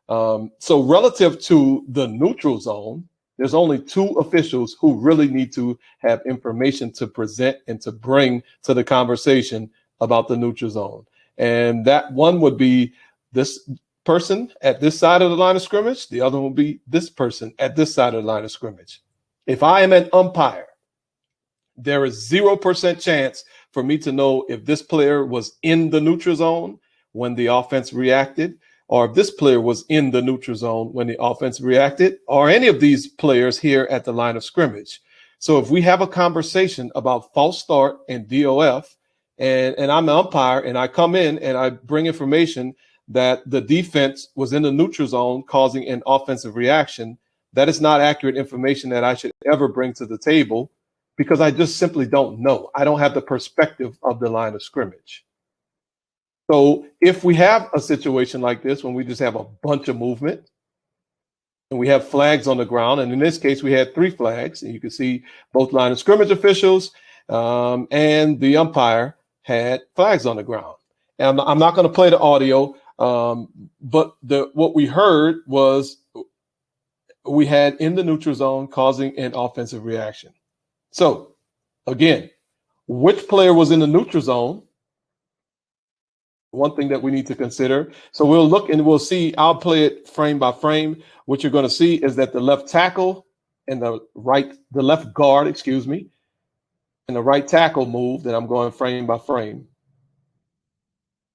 So relative to the neutral zone, there's only two officials who really need to have information to present and to bring to the conversation about the neutral zone. And that one would be this person at this side of the line of scrimmage. The other will be this person at this side of the line of scrimmage. If I am an umpire, there is 0% chance for me to know if this player was in the neutral zone when the offense reacted, or if this player was in the neutral zone when the offense reacted, or any of these players here at the line of scrimmage. So if we have a conversation about false start and DOF, and I'm an umpire and I come in and I bring information that the defense was in the neutral zone causing an offensive reaction, that is not accurate information that I should ever bring to the table, because I just simply don't know. I don't have the perspective of the line of scrimmage. So if we have a situation like this, when we just have a bunch of movement and we have flags on the ground, and in this case, we had 3 flags, and you can see both line of scrimmage officials and the umpire had flags on the ground. And I'm not going to play the audio, but what we heard was we had in the neutral zone causing an offensive reaction. So again, which player was in the neutral zone? One thing that we need to consider. So we'll look and we'll see, I'll play it frame by frame. What you're going to see is that the left tackle and the left guard, and the right tackle moved, and I'm going frame by frame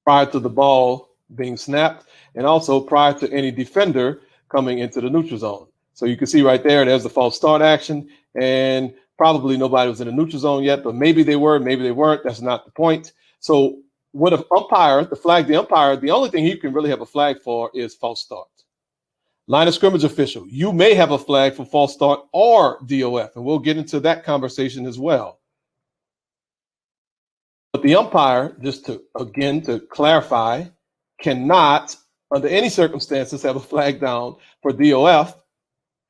prior to the ball being snapped, and also prior to any defender coming into the neutral zone. So you can see right there's the false start action, and probably nobody was in the neutral zone yet, but maybe they were, maybe they weren't. That's not the point. So with an umpire, the umpire, the only thing he can really have a flag for is false start. Line of scrimmage official, you may have a flag for false start or DOF, and we'll get into that conversation as well. But the umpire, just to clarify, cannot, under any circumstances, have a flag down for DOF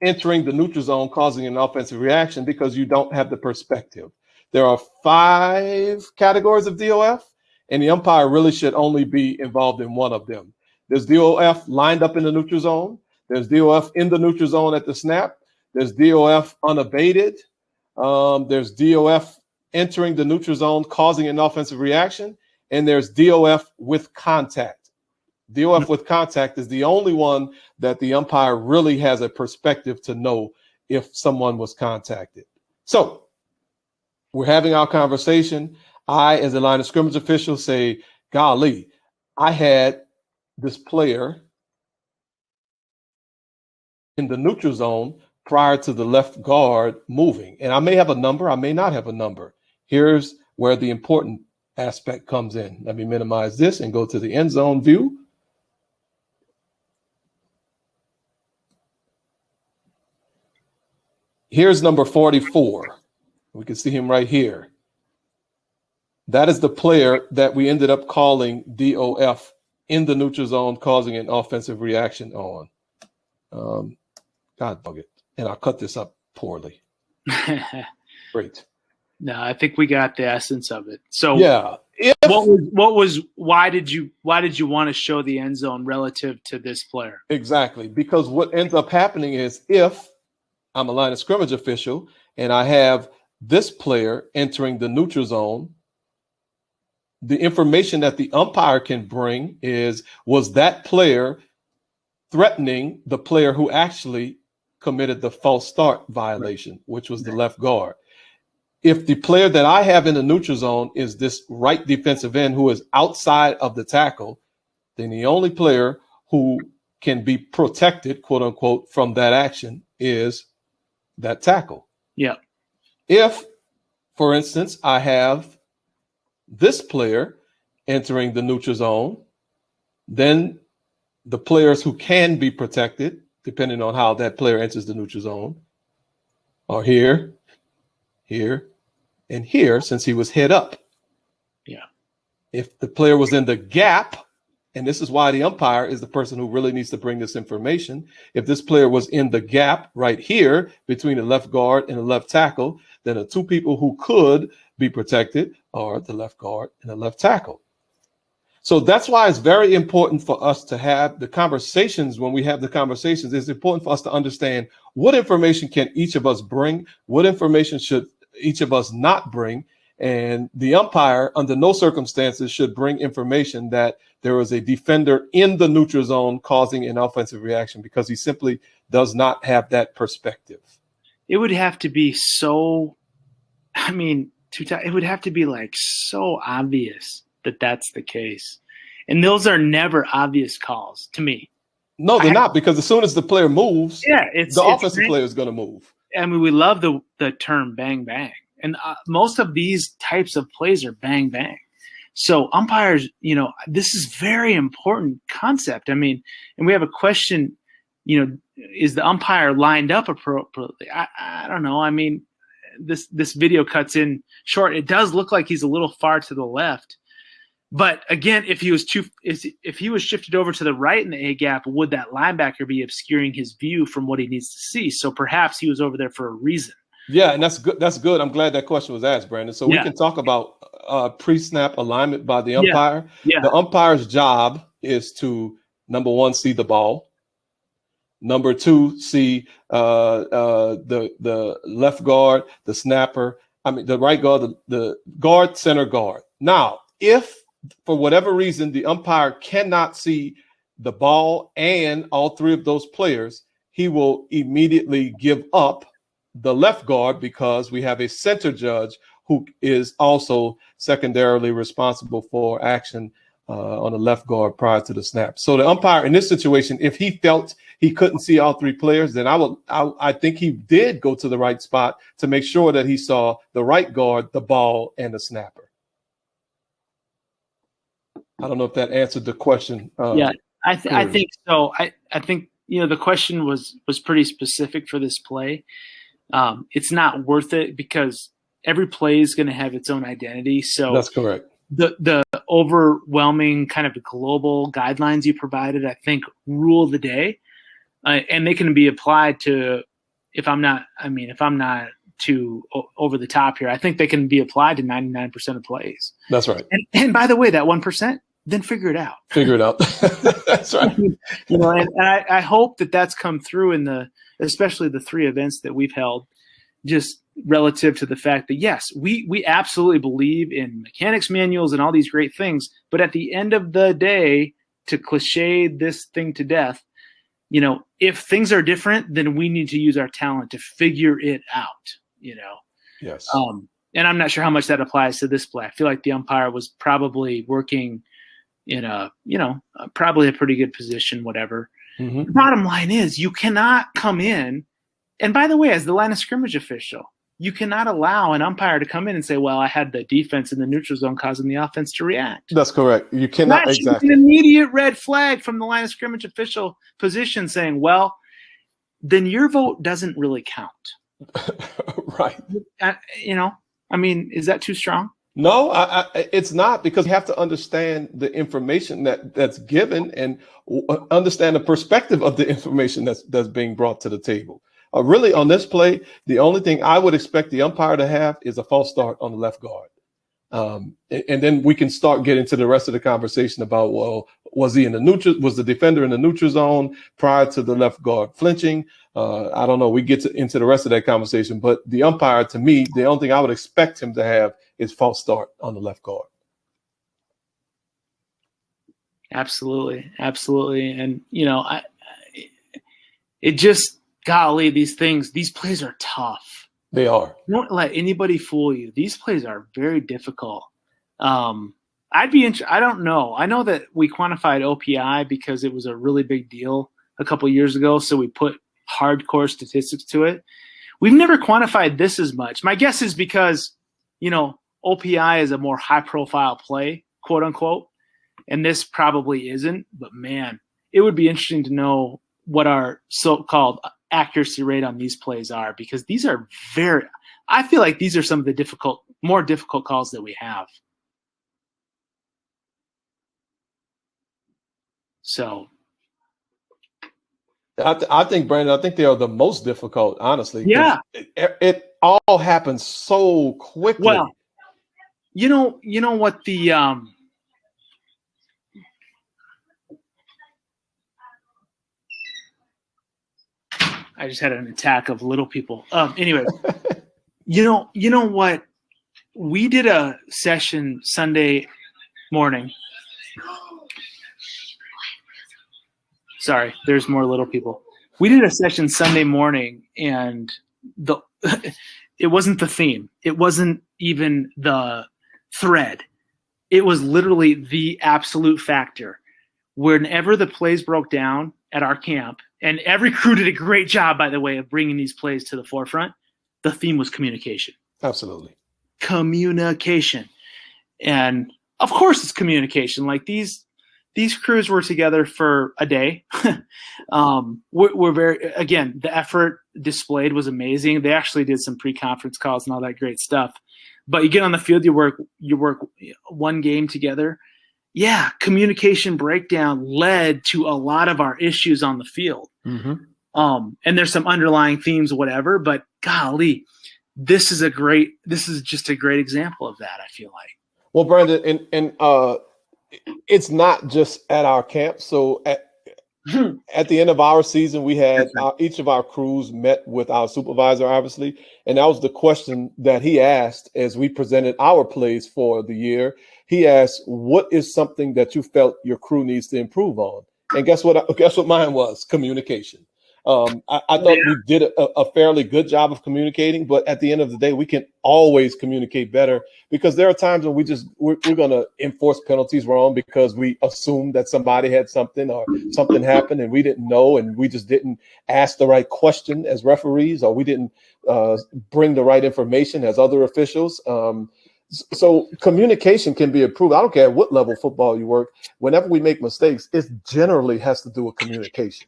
entering the neutral zone causing an offensive reaction, because you don't have the perspective. There are 5 categories of DOF, and the umpire really should only be involved in one of them. There's DOF lined up in the neutral zone. There's DOF in the neutral zone at the snap. There's DOF unabated. There's DOF entering the neutral zone causing an offensive reaction. And there's DOF with contact. DOF with contact is the only one that the umpire really has a perspective to know if someone was contacted. So we're having our conversation. I, as a line of scrimmage official, say, golly, I had this player in the neutral zone prior to the left guard moving. And I may have a number, I may not have a number. Here's where the important aspect comes in. Let me minimize this and go to the end zone view. Here's number 44. We can see him right here. That is the player that we ended up calling DOF in the neutral zone, causing an offensive reaction on. God bug it. And I'll cut this up poorly. Great. No, I think we got the essence of it. So yeah. Why did you want to show the end zone relative to this player? Exactly. Because what ends up happening is, if I'm a line of scrimmage official and I have this player entering the neutral zone, the information that the umpire can bring is, was that player threatening the player who actually committed the false start violation, which was the left guard? If the player that I have in the neutral zone is this right defensive end who is outside of the tackle, then the only player who can be protected, quote unquote, from that action is that tackle. Yeah. If, for instance, I have this player entering the neutral zone, then the players who can be protected, depending on how that player enters the neutral zone, are here, here, and here, since he was head up. Yeah. If the player was in the gap, and this is why the umpire is the person who really needs to bring this information. If this player was in the gap right here between the left guard and the left tackle, then the two people who could be protected are the left guard and the left tackle. So that's why it's very important for us to have the conversations. When we have the conversations, it's important for us to understand what information can each of us bring, what information should each of us not bring. And the umpire, under no circumstances, should bring information that there is a defender in the neutral zone causing an offensive reaction, because he simply does not have that perspective. It would have to be so, it would have to be like so obvious that that's the case. And those are never obvious calls to me. No, they're not, because as soon as the player moves, the offensive player is going to move. I mean, we love the term bang, bang. And most of these types of plays are bang, bang. So umpires, this is very important concept. I mean, and we have a question, is the umpire lined up appropriately? I don't know. I mean, this video cuts in short. It does look like he's a little far to the left. But again, if he was shifted over to the right in the A gap, would that linebacker be obscuring his view from what he needs to see? So perhaps he was over there for a reason. Yeah, and that's good. That's good. I'm glad that question was asked, Brandon. So we can talk about pre-snap alignment by the umpire. Yeah. The umpire's job is to, number one, see the ball. Number two, see the left guard, the snapper. The right guard, the guard, center guard. Now, if for whatever reason the umpire cannot see the ball and all three of those players, he will immediately give up the left guard, because we have a center judge who is also secondarily responsible for action on the left guard prior to the snap. So the umpire in this situation, if he felt he couldn't see all three players, then I think he did go to the right spot to make sure that he saw the right guard, the ball, and the snapper. I don't know if that answered the question. I think so. I think the question was pretty specific for this play. It's not worth it because every play is going to have its own identity. So that's correct. The overwhelming kind of global guidelines you provided, I think, rule the day, and they can be applied to. If I'm not too over the top here, I think they can be applied to 99% of plays. That's right. And by the way, that 1%, then figure it out. Figure it out. That's right. And I hope that's come through especially the three events that we've held, just relative to the fact that, yes, we absolutely believe in mechanics manuals and all these great things. But at the end of the day, to cliche this thing to death, if things are different, then we need to use our talent to figure it out, Yes. And I'm not sure how much that applies to this play. I feel like the umpire was probably working in probably a pretty good position, whatever. Mm-hmm. The bottom line is you cannot come in, and by the way, as the line of scrimmage official, you cannot allow an umpire to come in and say, well, I had the defense in the neutral zone causing the offense to react. That's correct. You cannot. That's exactly. An immediate red flag from the line of scrimmage official position saying, well, then your vote doesn't really count. Right. Is that too strong? No, it's not, because you have to understand the information that's given and understand the perspective of the information that's being brought to the table. Really, on this play, the only thing I would expect the umpire to have is a false start on the left guard. And then we can start getting to the rest of the conversation about, well, was the defender in the neutral zone prior to the left guard flinching? I don't know. We get into the rest of that conversation, but the umpire, to me, the only thing I would expect him to have is false start on the left guard. Absolutely. And, it just, golly, these plays are tough. They are. Don't let anybody fool you. These plays are very difficult. I'd be interested. I don't know. I know that we quantified OPI because it was a really big deal a couple of years ago. So we put hardcore statistics to it. We've never quantified this as much. My guess is because, OPI is a more high profile play, quote unquote. And this probably isn't, but man, it would be interesting to know what our so-called accuracy rate on these plays are, because these are I feel like these are some of the more difficult calls that we have. So I think, Brandon, I think they are the most difficult, honestly. Yeah. It all happens so quickly. Well, you know what the I just had an attack of little people. Anyway, you know what? We did a session Sunday morning. Sorry, there's more little people. We did a session Sunday morning, and it wasn't the theme. It wasn't even the thread. It was literally the absolute factor. Whenever the plays broke down at our camp, and every crew did a great job, by the way, of bringing these plays to the forefront, the theme was communication. Absolutely. Communication. And of course it's communication. Like these crews were together for a day. We're very, again, the effort displayed was amazing. They actually did some pre-conference calls and all that great stuff. But you get on the field, you work one game together. Yeah, communication breakdown led to a lot of our issues on the field. Mm-hmm. And there's some underlying themes, whatever, but golly, this is just a great example of that, I feel like. Well, Brandon, and it's not just at our camp. So at the end of our season, we had each of our crews met with our supervisor, obviously, and that was the question that he asked as we presented our plays for the year. He asked, "What is something that you felt your crew needs to improve on?" And guess what mine was? Communication. I thought we did a fairly good job of communicating, but at the end of the day, we can always communicate better, because there are times when we're going to enforce penalties wrong because we assume that somebody had something or something happened and we didn't know, and we just didn't ask the right question as referees, or we didn't bring the right information as other officials. So communication can be improved. I don't care at what level of football you work. Whenever we make mistakes, it generally has to do with communication.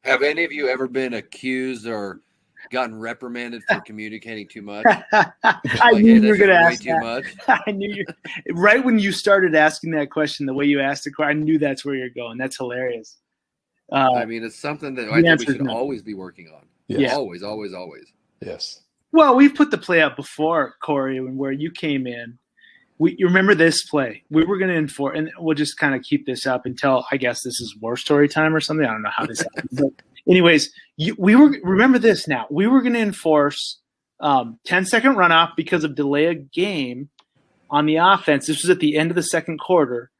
Have any of you ever been accused or gotten reprimanded for communicating too much? I knew you were going to ask too much. I knew you. Right when you started asking that question, the way you asked the question, I knew that's where you're going. That's hilarious. I mean, it's something that I think we should always be working on. Yes. Always, always, always. Yes. Well, we've put the play up before, Corey, where you came in. You remember this play? We were going to enforce, and we'll just kind of keep this up until I guess this is war story time or something. I don't know how this happened. But anyways, remember this now. We were going to enforce 10-second runoff because of delay of game on the offense. This was at the end of the second quarter.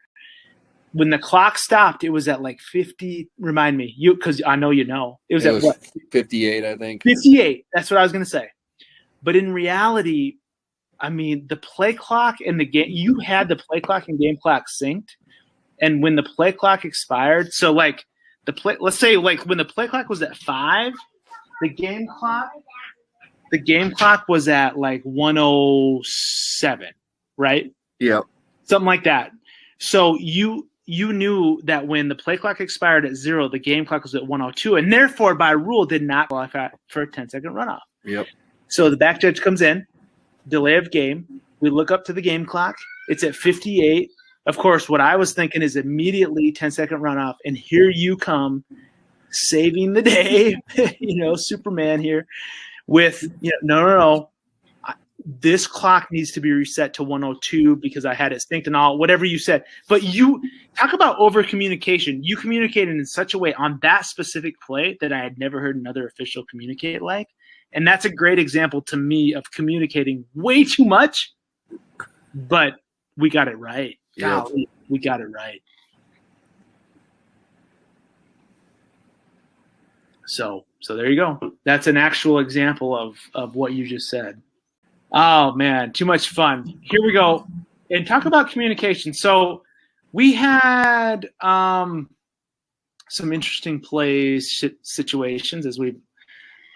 When the clock stopped, it was at like 50. Remind me, because I know you know. It was at what? 58, I think. 58. That's what I was going to say. But in reality, I mean, the play clock and the game, you had the play clock and game clock synced. And when the play clock expired, so like let's say like when the play clock was at 5, the game clock was at like 107, right? Yeah. Something like that. So you knew that when the play clock expired at 0, the game clock was at 102, and therefore by rule did not qualify for a 10-second runoff. Yep. So the back judge comes in, delay of game. We look up to the game clock. It's at 58. Of course, what I was thinking is immediately 10-second runoff, and here you come saving the day, Superman here with, no. This clock needs to be reset to 102 because I had it synced and all, whatever you said. But you talk about over communication. You communicated in such a way on that specific play that I had never heard another official communicate like. And that's a great example to me of communicating way too much, but we got it right. Yeah. Golly, we got it right. So there you go. That's an actual example of what you just said. Oh, man, too much fun. Here we go. And talk about communication. So we had some interesting plays situations, as we've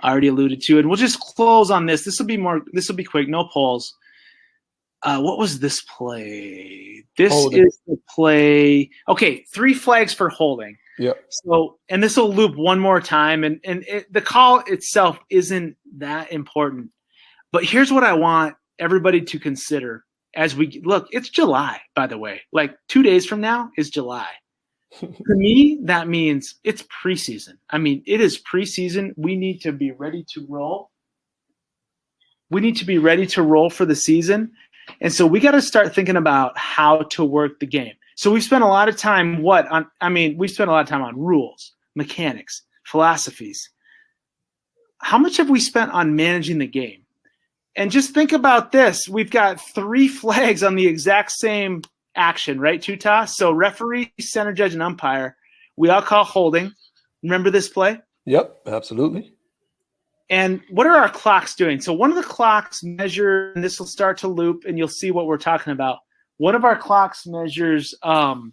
already alluded to. And we'll just close on this. This will be quick. No polls. What was this play? This is the play. Okay, 3 flags for holding. Yep. So, and this will loop one more time. And the call itself isn't that important. But here's what I want everybody to consider as we look. It's July, by the way. Like 2 days from now is July. To me, that means it's preseason. I mean, it is preseason. We need to be ready to roll. We need to be ready to roll for the season. And so we got to start thinking about how to work the game. So we've spent a lot of time we spent a lot of time on rules, mechanics, philosophies. How much have we spent on managing the game? And just think about this. We've got 3 flags on the exact same action, right, Tuta? So referee, center judge, and umpire, we all call holding. Remember this play? Yep, absolutely. And what are our clocks doing? So one of the clocks measure, and this will start to loop, and you'll see what we're talking about. One of our clocks measures how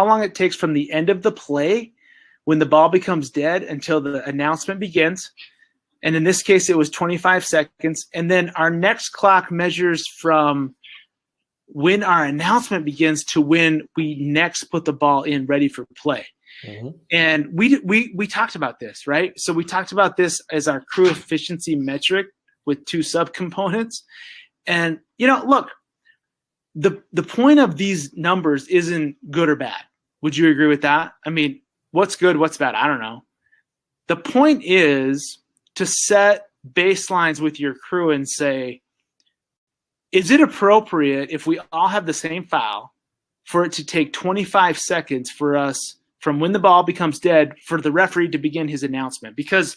long it takes from the end of the play when the ball becomes dead until the announcement begins. And in this case, it was 25 seconds. And then our next clock measures from when our announcement begins to when we next put the ball in ready for play. Mm-hmm. And we talked about this, right? So we talked about this as our crew efficiency metric with 2 subcomponents. And, look, the point of these numbers isn't good or bad. Would you agree with that? I mean, what's good, what's bad? I don't know. The point is to set baselines with your crew and say, is it appropriate if we all have the same foul for it to take 25 seconds for us from when the ball becomes dead for the referee to begin his announcement? Because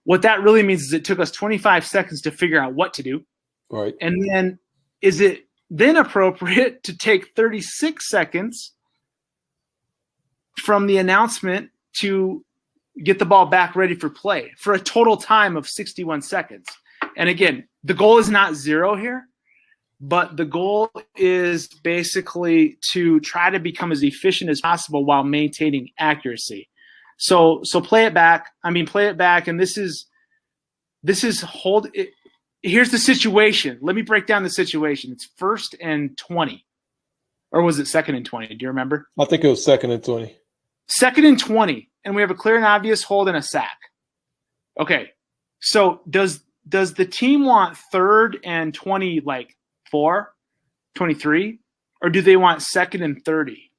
what that really means is it took us 25 seconds to figure out what to do. Right. And then is it then appropriate to take 36 seconds from the announcement to get the ball back ready for play for a total time of 61 seconds? And again, the goal is not 0 here, but the goal is basically to try to become as efficient as possible while maintaining accuracy. So play it back. And this is here's the situation. Let me break down the situation. It's 1st and 20. Or was it 2nd and 20? Do you remember? I think it was 2nd and 20. 2nd and 20. And we have a clear and obvious hold and a sack. Okay. So does the team want 3rd and 20 like 4, 23? Or do they want 2nd and 30?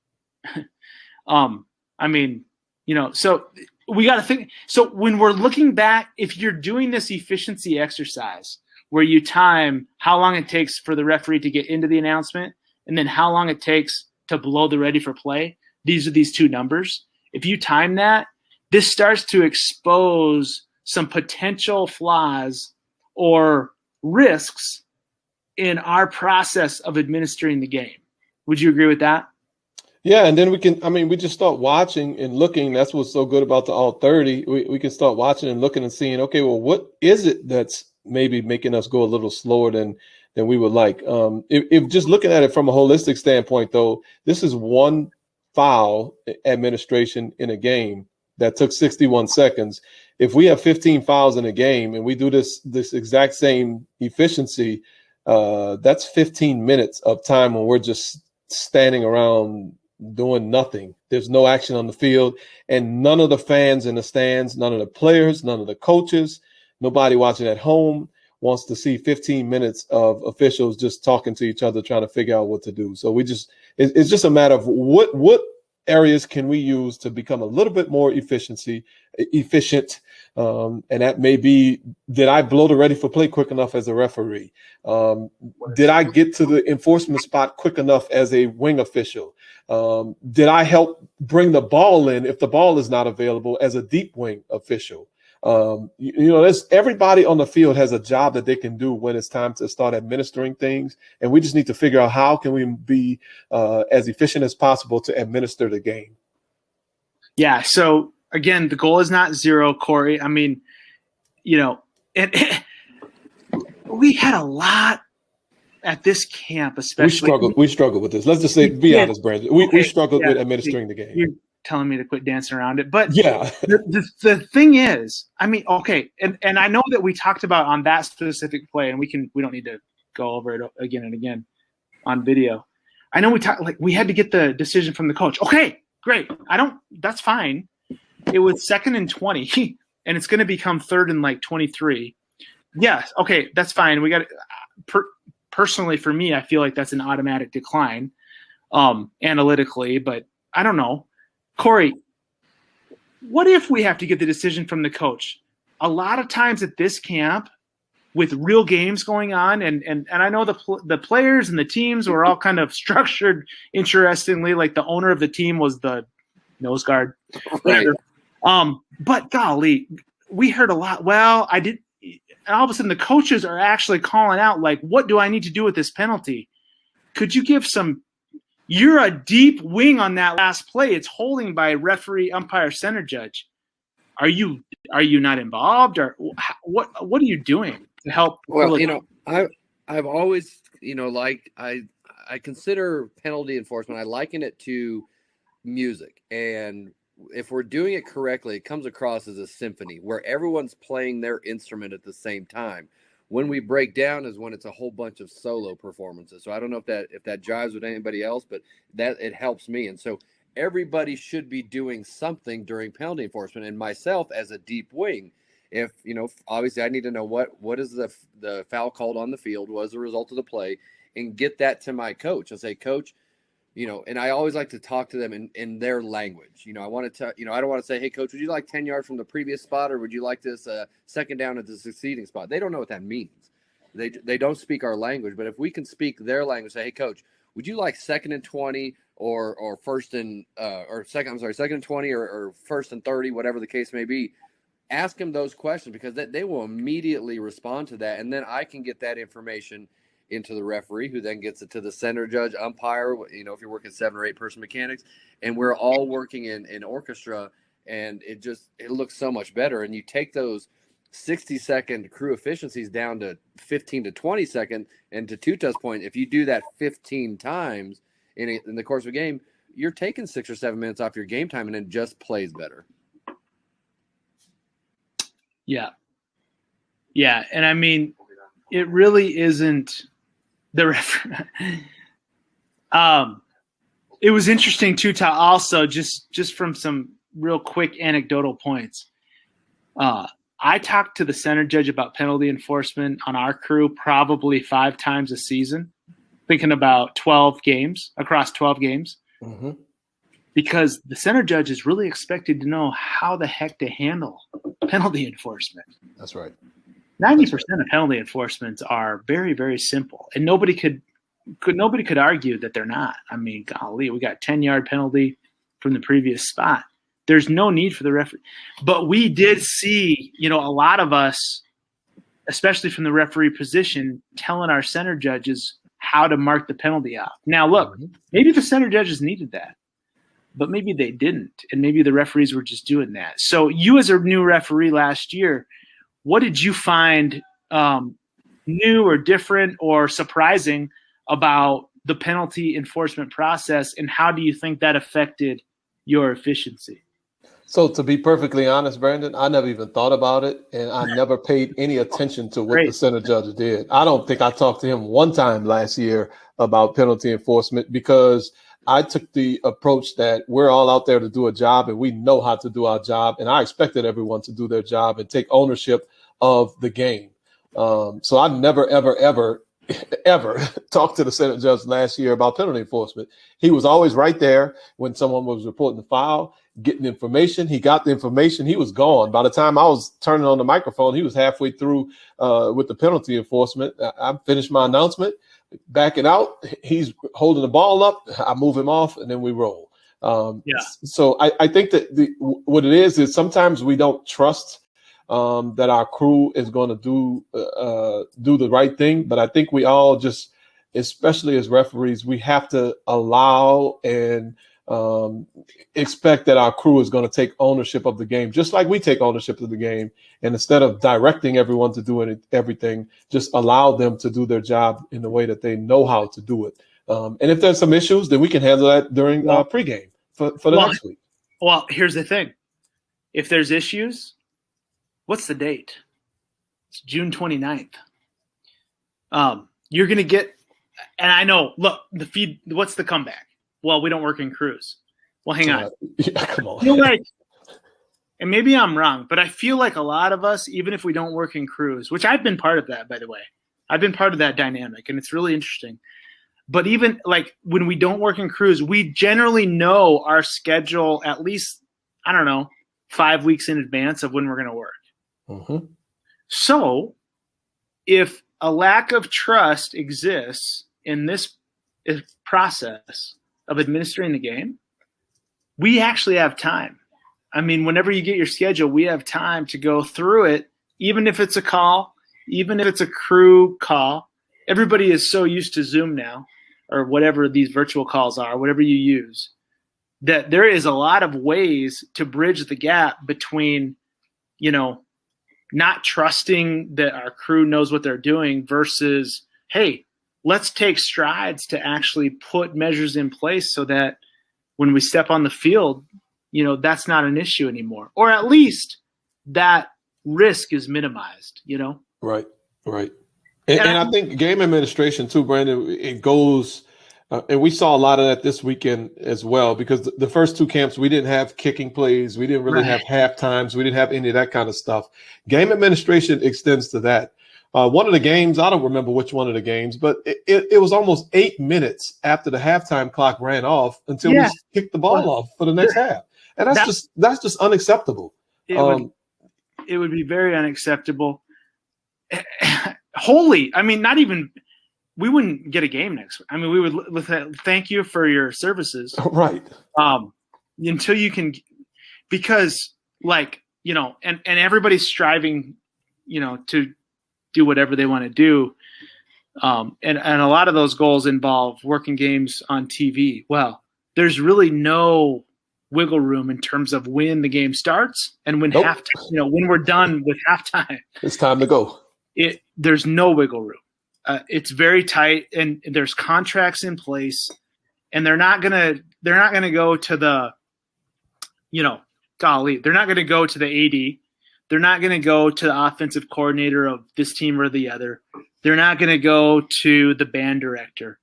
So we got to think. So when we're looking back, if you're doing this efficiency exercise where you time how long it takes for the referee to get into the announcement and then how long it takes to blow the ready for play, these are these 2 numbers. If you time that, this starts to expose some potential flaws or risks in our process of administering the game. Would you agree with that? Yeah, and then we just start watching and looking. That's what's so good about the all 30. We can start watching and looking and seeing, okay, well, what is it that's maybe making us go a little slower than we would like? If just looking at it from a holistic standpoint, though, this is 1 foul administration in a game that took 61 seconds. If we have 15 fouls in a game and we do this exact same efficiency, that's 15 minutes of time when we're just standing around doing nothing. There's no action on the field, and none of the fans in the stands, none of the players, none of the coaches, nobody watching at home wants to see 15 minutes of officials just talking to each other, trying to figure out what to do. So it's just a matter of what areas can we use to become a little bit more efficient. And that may be, did I blow the ready for play quick enough as a referee? Did I get to the enforcement spot quick enough as a wing official? Did I help bring the ball in if the ball is not available as a deep wing official? There's everybody on the field has a job that they can do when it's time to start administering things. And we just need to figure out how can we be as efficient as possible to administer the game. Yeah. So again, the goal is not 0, Corey. I mean, we had a lot at this camp, especially. We struggled with this. Let's just say, be honest, Brandon. We struggled with administering the game. You're telling me to quit dancing around it. But yeah, the thing is, I mean, okay. And I know that we talked about on that specific play, and we don't need to go over it again and again on video. I know we had to get the decision from the coach. Okay, great. That's fine. It was 2nd and 20 and it's going to become 3rd and 23. Yes. Okay. That's fine. We got personally for me, I feel like that's an automatic decline. analytically, but I don't know. Corey, what if we have to get the decision from the coach? A lot of times at this camp, with real games going on, and I know the players and the teams were all kind of structured interestingly, like the owner of the team was the nose guard. Right. But golly, we heard a lot. Well, and all of a sudden the coaches are actually calling out, like, what do I need to do with this penalty? Could you give you're a deep wing on that last play. It's holding by referee, umpire, center judge. Are you not involved, or what are you doing to help? Well, I've always, I consider penalty enforcement, I liken it to music. And if we're doing it correctly, it comes across as a symphony where everyone's playing their instrument at the same time. When we break down is when it's a whole bunch of solo performances. So I don't know if that jives with anybody else, but that it helps me. And so everybody should be doing something during penalty enforcement. And myself as a deep wing, if obviously I need to know what is the foul called on the field, what is the result of the play, and get that to my coach and say, Coach, and I always like to talk to them in their language. I want to I don't want to say, hey, Coach, would you like 10 yards from the previous spot, or would you like this second down at the succeeding spot? They don't know what that means. They don't speak our language. But if we can speak their language, say, hey, Coach, would you like 2nd and 20 or second and 20 or 1st and 30, whatever the case may be? Ask them those questions, because they will immediately respond to that, and then I can get that information into the referee, who then gets it to the center judge, umpire, if you're working 7 or 8 person mechanics, and we're all working in orchestra, and it looks so much better. And you take those 60-second crew efficiencies down to 15 to 20 second, and to Tuta's point, if you do that 15 times in the course of a game, you're taking 6 or 7 minutes off your game time, and it just plays better. Yeah. And I mean, it really isn't the it was interesting too, also just from some real quick anecdotal points. I talked to the center judge about penalty enforcement on our crew probably 5 times a season, thinking about 12 games across 12 games. Mm-hmm. Because the center judge is really expected to know how the heck to handle penalty enforcement. That's right. 90% of penalty enforcements are very, very simple, and nobody could argue that they're not. I mean, golly, we got 10-yard penalty from the previous spot. There's no need for the referee. But we did see, a lot of us, especially from the referee position, telling our center judges how to mark the penalty off. Now, look, maybe the center judges needed that, but maybe they didn't, and maybe the referees were just doing that. So you, as a new referee last year, what did you find new or different or surprising about the penalty enforcement process, and how do you think that affected your efficiency? So to be perfectly honest, Brandon, I never even thought about it, and I never paid any attention to what the center judge did. I don't think I talked to him one time last year about penalty enforcement, because I took the approach that we're all out there to do a job, and we know how to do our job. And I expected everyone to do their job and take ownership of the game. So I never, ever, ever, ever talked to the center judge last year about penalty enforcement. He was always right there when someone was reporting the foul, getting information. He got the information. He was gone. By the time I was turning on the microphone, he was halfway through with the penalty enforcement. I finished my announcement. Back it out, he's holding the ball up, I move him off, and then we roll. So I think that what it is sometimes we don't trust that our crew is going to do the right thing. But I think we all just, especially as referees, we have to allow and expect that our crew is going to take ownership of the game, just like we take ownership of the game. And instead of directing everyone to do everything, just allow them to do their job in the way that they know how to do it. And if there's some issues, then we can handle that during pregame for the next week. Well, here's the thing. If there's issues, what's the date? It's June 29th. You're going to get, and I know, look, what's the comeback? Well, we don't work in crews. Well, hang on. Yeah, come on. I feel like, and maybe I'm wrong, but I feel like a lot of us, even if we don't work in crews, which I've been part of that, by the way, I've been part of that dynamic, and it's really interesting. But even like when we don't work in crews, we generally know our schedule at least, I don't know, 5 weeks in advance of when we're going to work. Mm-hmm. So if a lack of trust exists in this process of administering the game, we actually have time. I mean, whenever you get your schedule, we have time to go through it, even if it's a call, even if it's a crew call. Everybody is so used to Zoom now, or whatever these virtual calls are, whatever you use, that there is a lot of ways to bridge the gap between, not trusting that our crew knows what they're doing versus, hey, let's take strides to actually put measures in place so that when we step on the field, that's not an issue anymore, or at least that risk is minimized, Right. And I think game administration too, Brandon, it goes, and we saw a lot of that this weekend as well, because the first two camps, we didn't have kicking plays. We didn't really have half times. We didn't have any of that kind of stuff. Game administration extends to that. One of the games, I don't remember which one of the games, but it was almost 8 minutes after the halftime clock ran off until we kicked the ball off for the next half. And that's just unacceptable. It would be very unacceptable. Wholly, I mean, not even, we wouldn't get a game next week. I mean, we would thank you for your services. Right. Until you can, because and everybody's striving, to do whatever they want to do. And a lot of those goals involve working games on TV. Well, there's really no wiggle room in terms of when the game starts and when halftime, when we're done with halftime. It's time to go. There's no wiggle room. It's very tight, and there's contracts in place, and they're not gonna go to the, they're not gonna go to the AD. They're not gonna go to the offensive coordinator of this team or the other. They're not gonna go to the band director.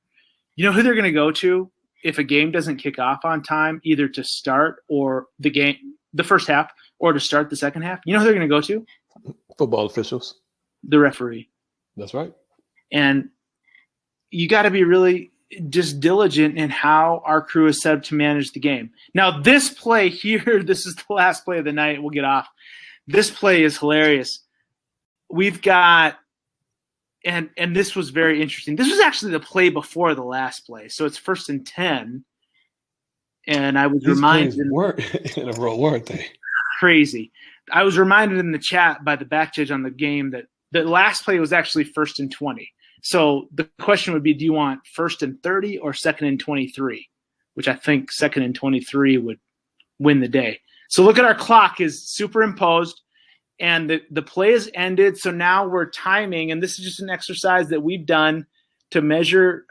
You know who they're gonna go to if a game doesn't kick off on time, either to start or the first half, or to start the second half? You know who they're gonna go to? Football officials. The referee. That's right. And you got to be really just diligent in how our crew is set up to manage the game. Now, this play here, this is the last play of the night. We'll get off. This play is hilarious. We've got, and this was very interesting. This was actually the play before the last play. So it's 1st and 10. And I was reminded. These plays in a row, weren't they? Crazy. I was reminded in the chat by the back judge on the game that the last play was actually 1st and 20. So the question would be, do you want 1st and 30 or 2nd and 23? Which I think 2nd and 23 would win the day. So look at our clock is superimposed, and the play is ended. So now we're timing, and this is just an exercise that we've done to measure,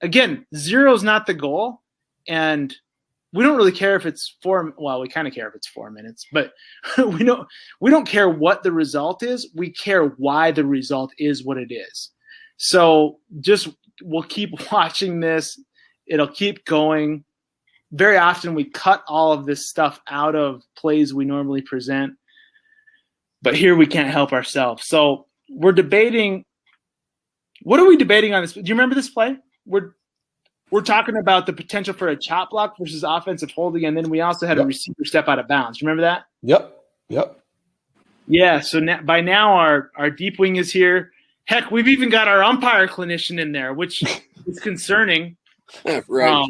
again, 0 is not the goal. And we don't really care if it's we kind of care if it's 4 minutes, but we don't care what the result is. We care why the result is what it is. So we'll keep watching this. It'll keep going. Very often we cut all of this stuff out of plays we normally present, but here we can't help ourselves. So we're debating. What are we debating on this? Do you remember this play? We're talking about the potential for a chop block versus offensive holding, and then we also had a receiver step out of bounds. Remember that? Yep. Yeah, so by now our deep wing is here. Heck, we've even got our umpire clinician in there, which is concerning. Right.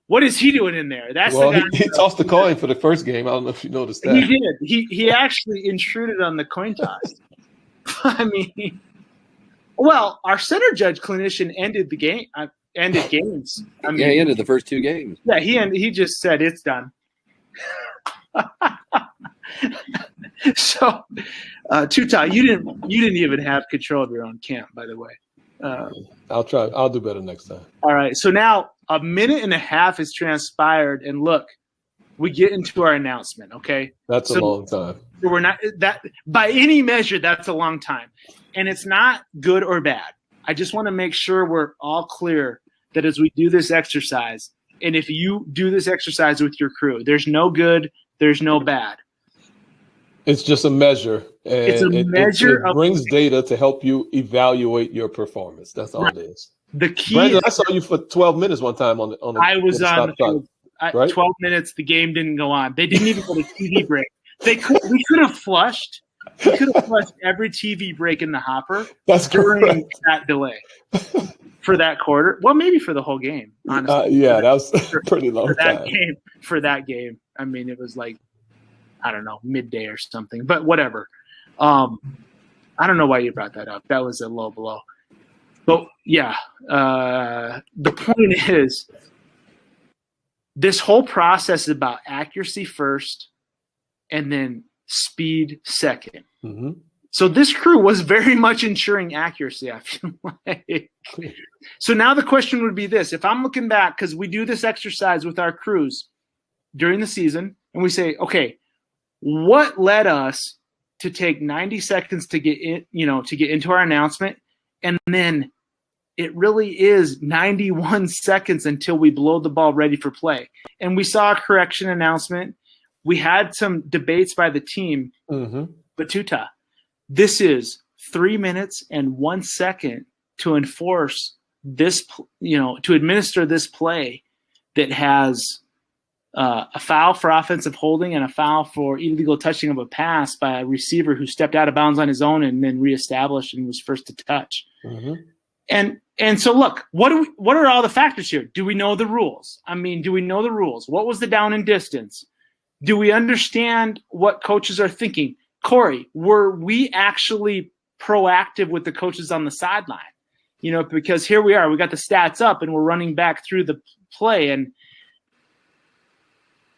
What is he doing in there? That's the guy. He tossed the coin for the first game. I don't know if you noticed that. He did. He actually intruded on the coin toss. I mean, well, our center judge clinician ended the game. Ended games. I mean, he ended the first 2 games. Yeah, he just said it's done. So, Tuta, you didn't even have control of your own camp, by the way. I'll try. I'll do better next time. All right. So now 1.5 minutes has transpired, and look, we get into our announcement. Okay, that's a long time. We're not that by any measure. That's a long time, and it's not good or bad. I just want to make sure we're all clear that as we do this exercise, and if you do this exercise with your crew, there's no good, there's no bad. It's just a measure. And it's a measure. It brings data to help you evaluate your performance. That's all it is. The key. Brandon, I saw you for 12 minutes one time on the. I was on the field. Right? 12 minutes. The game didn't go on. They didn't even go to TV break. We could have flushed. We could have flushed every TV break in the hopper during that delay for that quarter. Well, maybe for the whole game. Honestly, that was pretty long time. For that game, I mean, it was like, I don't know, midday or something. But whatever. I don't know why you brought that up. That was a low blow. But yeah, the point is, this whole process is about accuracy first, and then speed second. Mm-hmm. So this crew was very much ensuring accuracy, I feel like. So now the question would be this. If I'm looking back, because we do this exercise with our crews during the season, and we say, okay, what led us to take 90 seconds to get in, to get into our announcement, and then it really is 91 seconds until we blow the ball ready for play. And we saw a correction announcement. We had some debates by the team. Mm-hmm. Batuta, this is 3 minutes and 1 second to enforce this, to administer this play that has a foul for offensive holding and a foul for illegal touching of a pass by a receiver who stepped out of bounds on his own and then reestablished and was first to touch. Mm-hmm. And so look, what are all the factors here? Do we know the rules? I mean, do we know the rules? What was the down and distance? Do we understand what coaches are thinking? Corey, were we actually proactive with the coaches on the sideline? Because here we are, we got the stats up and we're running back through the play. And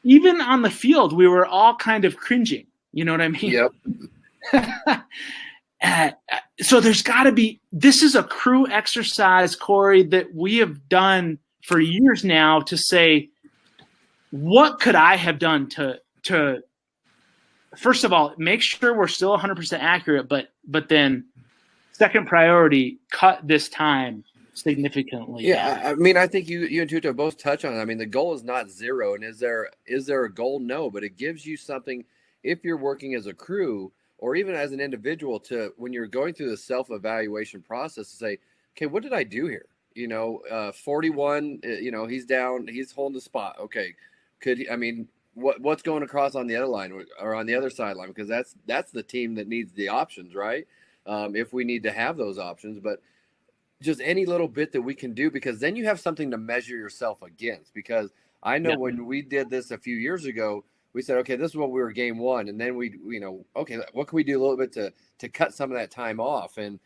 even on the field, we were all kind of cringing. You know what I mean? Yep. So there's got to be – this is a crew exercise, Corey, that we have done for years now to say, what could I have done to first of all, make sure we're still 100% accurate, but then second priority, cut this time significantly. Yeah, I mean, I think you and Tuto both touch on it. I mean, the goal is not zero, and is there a goal? No, but it gives you something if you're working as a crew or even as an individual to when you're going through the self-evaluation process to say, okay, what did I do here? 41, he's down, he's holding the spot. Okay, what's going across on the other line or on the other sideline? Because that's the team that needs the options, right? If we need to have those options, but just any little bit that we can do, because then you have something to measure yourself against. Because I know when we did this a few years ago, we said, okay, this is what we were game one. And then okay, what can we do a little bit to cut some of that time off? And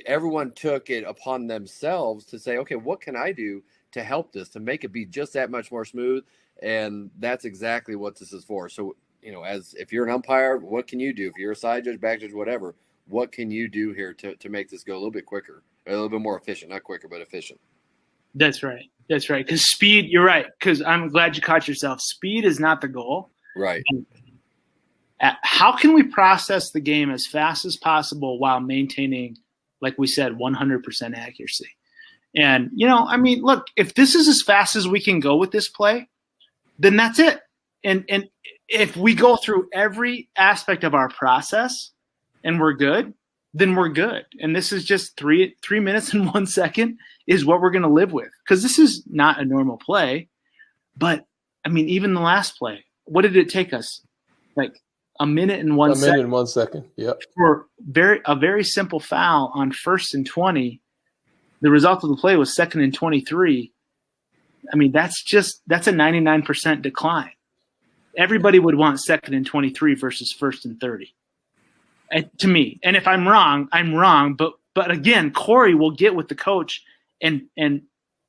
everyone took it upon themselves to say, okay, what can I do to help this, to make it be just that much more smooth? And that's exactly what this is for. So, as if you're an umpire, what can you do? If you're a side judge, back judge, whatever, what can you do here to make this go a little bit quicker, a little bit more efficient? Not quicker, but efficient. That's right. Because speed, you're right. Because I'm glad you caught yourself. Speed is not the goal. Right. How can we process the game as fast as possible while maintaining, like we said, 100% accuracy? And, look, if this is as fast as we can go with this play, then that's it. And if we go through every aspect of our process and we're good, then we're good. And this is just 3 minutes and 1 second is what we're going to live with. Because this is not a normal play. But, even the last play, what did it take us? Like a minute and 1 second. 1 minute and 1 second, yep. For a very simple foul on 1st and 20. The result of the play was 2nd and 23. That's a 99% decline. Everybody would want 2nd and 23 versus 1st and 30. To me, and if I'm wrong, I'm wrong. But again, Corey will get with the coach and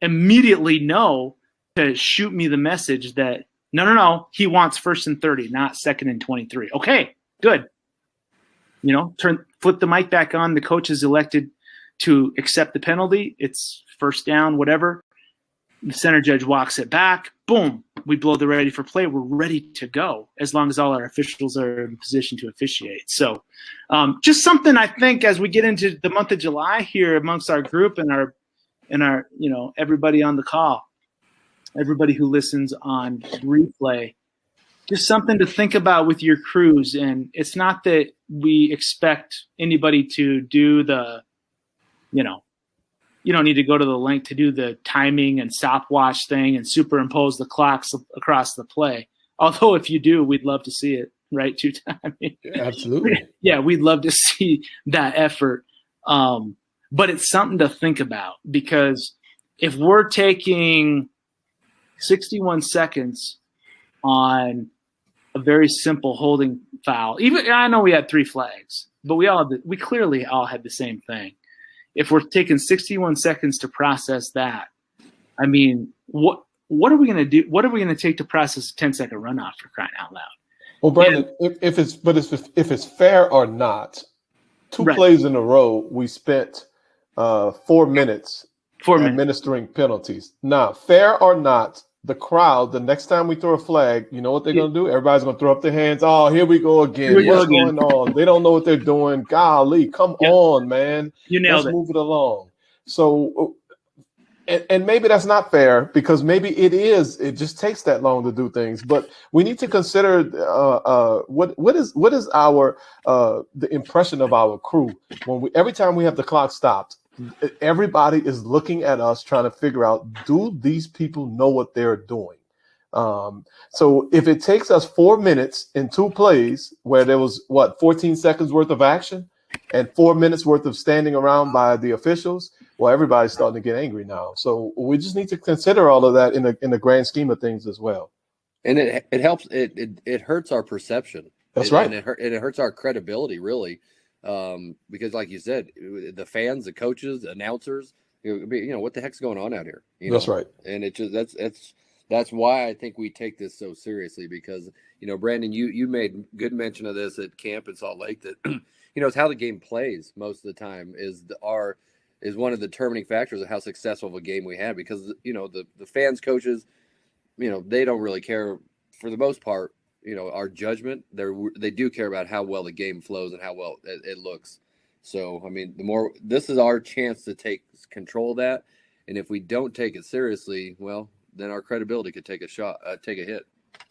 immediately know to shoot me the message that no, he wants 1st and 30, not 2nd and 23. Okay, good. Flip the mic back on. The coach is elected to accept the penalty. It's 1st down, whatever. The center judge walks it back. Boom. We blow the ready for play. We're ready to go as long as all our officials are in position to officiate. So just something I think as we get into the month of July here amongst our group and our everybody on the call, everybody who listens on replay, just something to think about with your crews. And it's not that we expect anybody to do the you don't need to go to the length to do the timing and stopwatch thing and superimpose the clocks across the play. Although if you do, we'd love to see it, right? Absolutely. Yeah, we'd love to see that effort. But it's something to think about, because if we're taking 61 seconds on a very simple holding foul, even I know we had 3 flags, but we clearly all had the same thing. If we're taking 61 seconds to process that, I mean, what are we going to do? What are we going to take to process a 10-second runoff, for crying out loud? Well, Brandon, if it's fair or not, 2 plays in a row, we spent 4 minutes administering penalties. Now, fair or not, the crowd, the next time we throw a flag, you know what they're going to do? Everybody's going to throw up their hands. Oh, here we go again. What's going on? They don't know what they're doing. Golly, come on, man. You nailed Let's move it along. So, and maybe that's not fair, because maybe it just takes that long to do things. But we need to consider what is our the impression of our crew when every time we have the clock stopped. Everybody is looking at us trying to figure out, do these people know what they're doing? So if it takes us 4 minutes in 2 plays where there was 14 seconds worth of action and 4 minutes worth of standing around by the officials, well, everybody's starting to get angry now. So we just need to consider all of that in the grand scheme of things as well. And it helps. It hurts our perception. That's right. And it hurts our credibility, really. Because like you said, the fans, the coaches, the announcers, what the heck's going on out here? That's right. And it just that's why I think we take this so seriously, because Brandon, you made good mention of this at camp in Salt Lake, that it's how the game plays most of the time is one of the determining factors of how successful of a game we have, because the fans, coaches, they don't really care for the most part. Our judgment, they do care about how well the game flows and how well it looks. So, I mean, this is our chance to take control of that. And if we don't take it seriously, well, then our credibility could take a hit.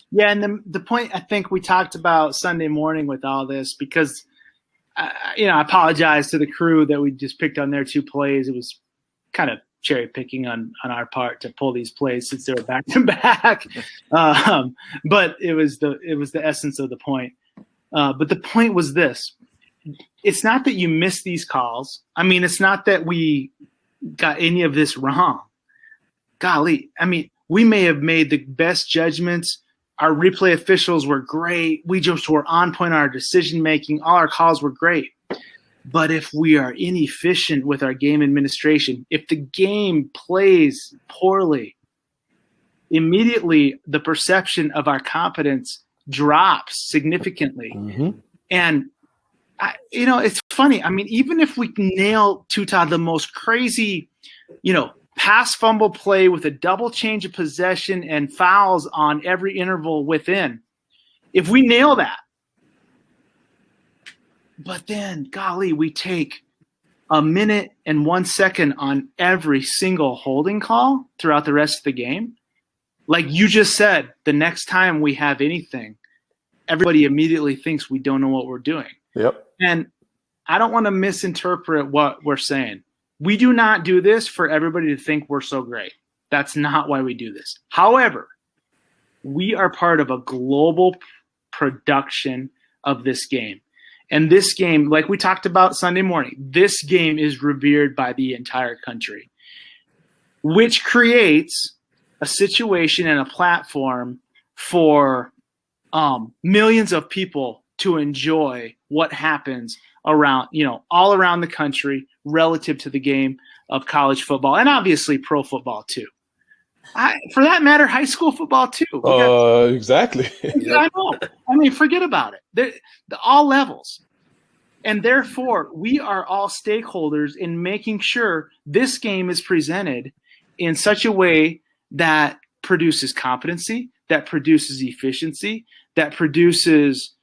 Yeah. And the point I think we talked about Sunday morning with all this, because, I apologize to the crew that we just picked on their 2 plays. It was kind of cherry picking on our part to pull these plays since they were back to back. But it was the essence of the point. But the point was this: it's not that you missed these calls. I mean, it's not that we got any of this wrong. Golly, I mean, we may have made the best judgments. Our replay officials were great. We just were on point on our decision making. All our calls were great. But if we are inefficient with our game administration, if the game plays poorly, immediately the perception of our competence drops significantly. Mm-hmm. And, it's funny. I mean, even if we nail Tuta the most crazy, pass fumble play with a double change of possession and fouls on every interval within, if we nail that, but then, golly, we take a minute and 1 second on every single holding call throughout the rest of the game. Like you just said, the next time we have anything, everybody immediately thinks we don't know what we're doing. Yep. And I don't want to misinterpret what we're saying. We do not do this for everybody to think we're so great. That's not why we do this. However, we are part of a global production of this game. And this game, like we talked about Sunday morning, this game is revered by the entire country, which creates a situation and a platform for millions of people to enjoy what happens around, all around the country relative to the game of college football, and obviously pro football too. For that matter, high school football too. Exactly. I know. I mean, forget about it. All levels. And therefore, we are all stakeholders in making sure this game is presented in such a way that produces competency, that produces efficiency, that produces,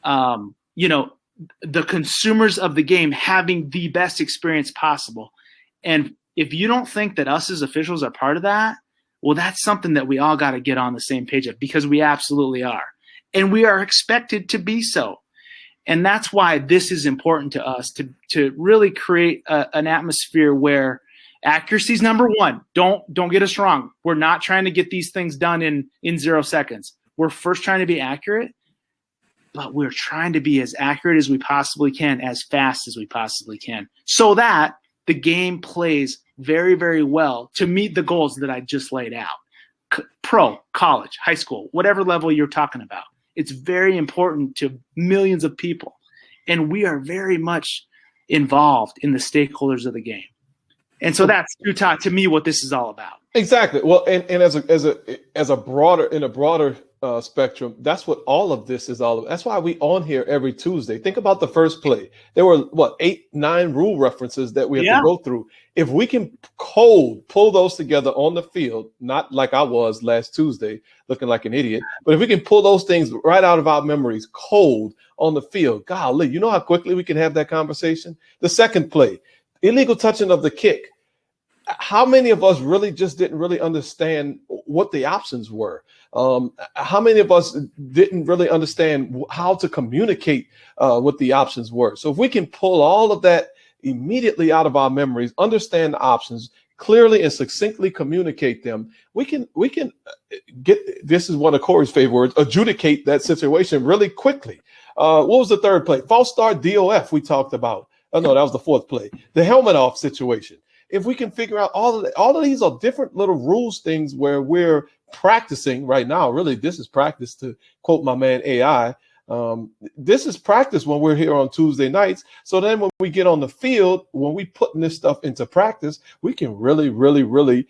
the consumers of the game having the best experience possible. And if you don't think that us as officials are part of that, well, that's something that we all got to get on the same page of, because we absolutely are. And we are expected to be so. And that's why this is important to us, to really create an atmosphere where Accuracy's number one. Don't get us wrong. We're not trying to get these things done in 0 seconds. We're first trying to be accurate, but we're trying to be as accurate as we possibly can, as fast as we possibly can, so that the game plays very, very well to meet the goals that I just laid out. Pro, college, high school, whatever level you're talking about. It's very important to millions of people. And we are very much involved in the stakeholders of the game. And so that's, Utah, to me, what this is all about. Exactly. Well, and as a broader spectrum, that's what all of this is all about. That's why we on here every Tuesday. Think about the first play. There were 8, 9 rule references that we have to go through. If we can pull those together on the field, not like I was last Tuesday looking like an idiot, but if we can pull those things right out of our memories cold on the field, golly, you know how quickly we can have that conversation? The second play, illegal touching of the kick. How many of us really just didn't really understand what the options were? How many of us didn't really understand how to communicate what the options were? So if we can pull all of that immediately out of our memories, understand the options, clearly and succinctly communicate them, we can get, this is one of Corey's favorite words, adjudicate that situation really quickly. What was the third play? False start DOF we talked about. Oh, no, that was the fourth play. The helmet off situation. If we can figure out all of these are different little rules things where we're practicing right now. Really, this is practice, to quote my man AI. This is practice when we're here on Tuesday nights. So then when we get on the field, when we putting this stuff into practice, we can really, really, really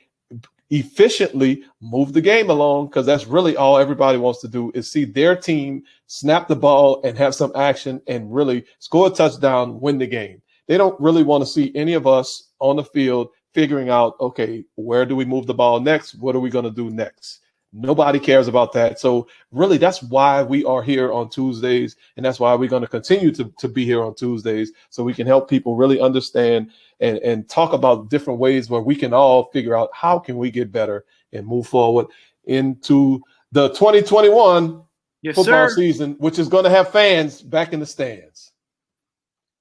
efficiently move the game along, because that's really all everybody wants to do is see their team snap the ball and have some action and really score a touchdown, win the game. They don't really want to see any of us on the field figuring out, okay, where do we move the ball next? What are we going to do next? Nobody cares about that. So really, that's why we are here on Tuesdays. And that's why we're going to continue to be here on Tuesdays, so we can help people really understand and talk about different ways where we can all figure out how can we get better and move forward into the 2021 football season, which is going to have fans back in the stands.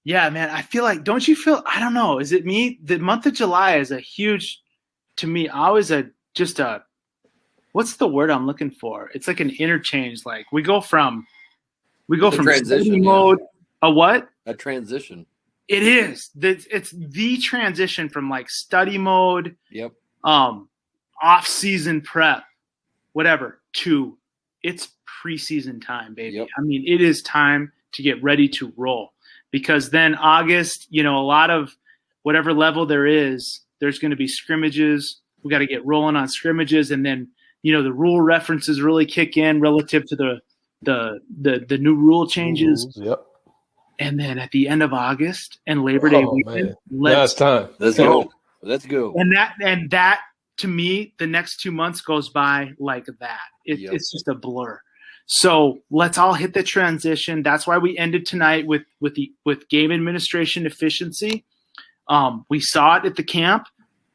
Yeah, man, I feel like, don't you feel, I don't know, is it me? The month of July is a huge, to me, always what's the word I'm looking for? It's like an interchange. Like we go from study mode, a what? A transition. It is. It's the transition from like study mode, off-season prep, whatever, to it's preseason time, baby. Yep. I mean, it is time to get ready to roll. Because then August, a lot of whatever level there is, there's going to be scrimmages. We got to get rolling on scrimmages, and then the rule references really kick in relative to the new rule changes. Yep. And then at the end of August and Labor Day weekend, let's go. Let's go. And that to me, the next 2 months goes by like that. It's just a blur. So let's all hit the transition. That's why we ended tonight with game administration efficiency. We saw it at the camp.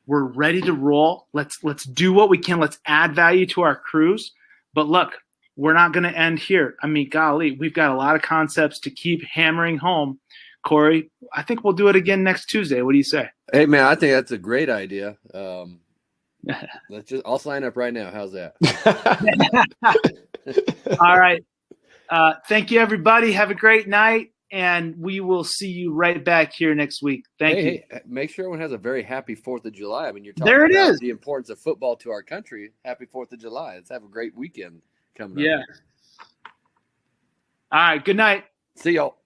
We're ready to roll. Let's do what we can. Let's add value to our crews. But look, we're not going to end here. I mean, golly, we've got a lot of concepts to keep hammering home. Corey, I think we'll do it again next Tuesday. What do you say? Hey, man, I think that's a great idea. I'll sign up right now. How's that? All right. Thank you, everybody. Have a great night, and we will see you right back here next week. Thank you. Hey, make sure everyone has a very happy 4th of July. I mean, you're talking about the importance of football to our country. Happy 4th of July. Let's have a great weekend coming up. Yeah. All right. Good night. See y'all.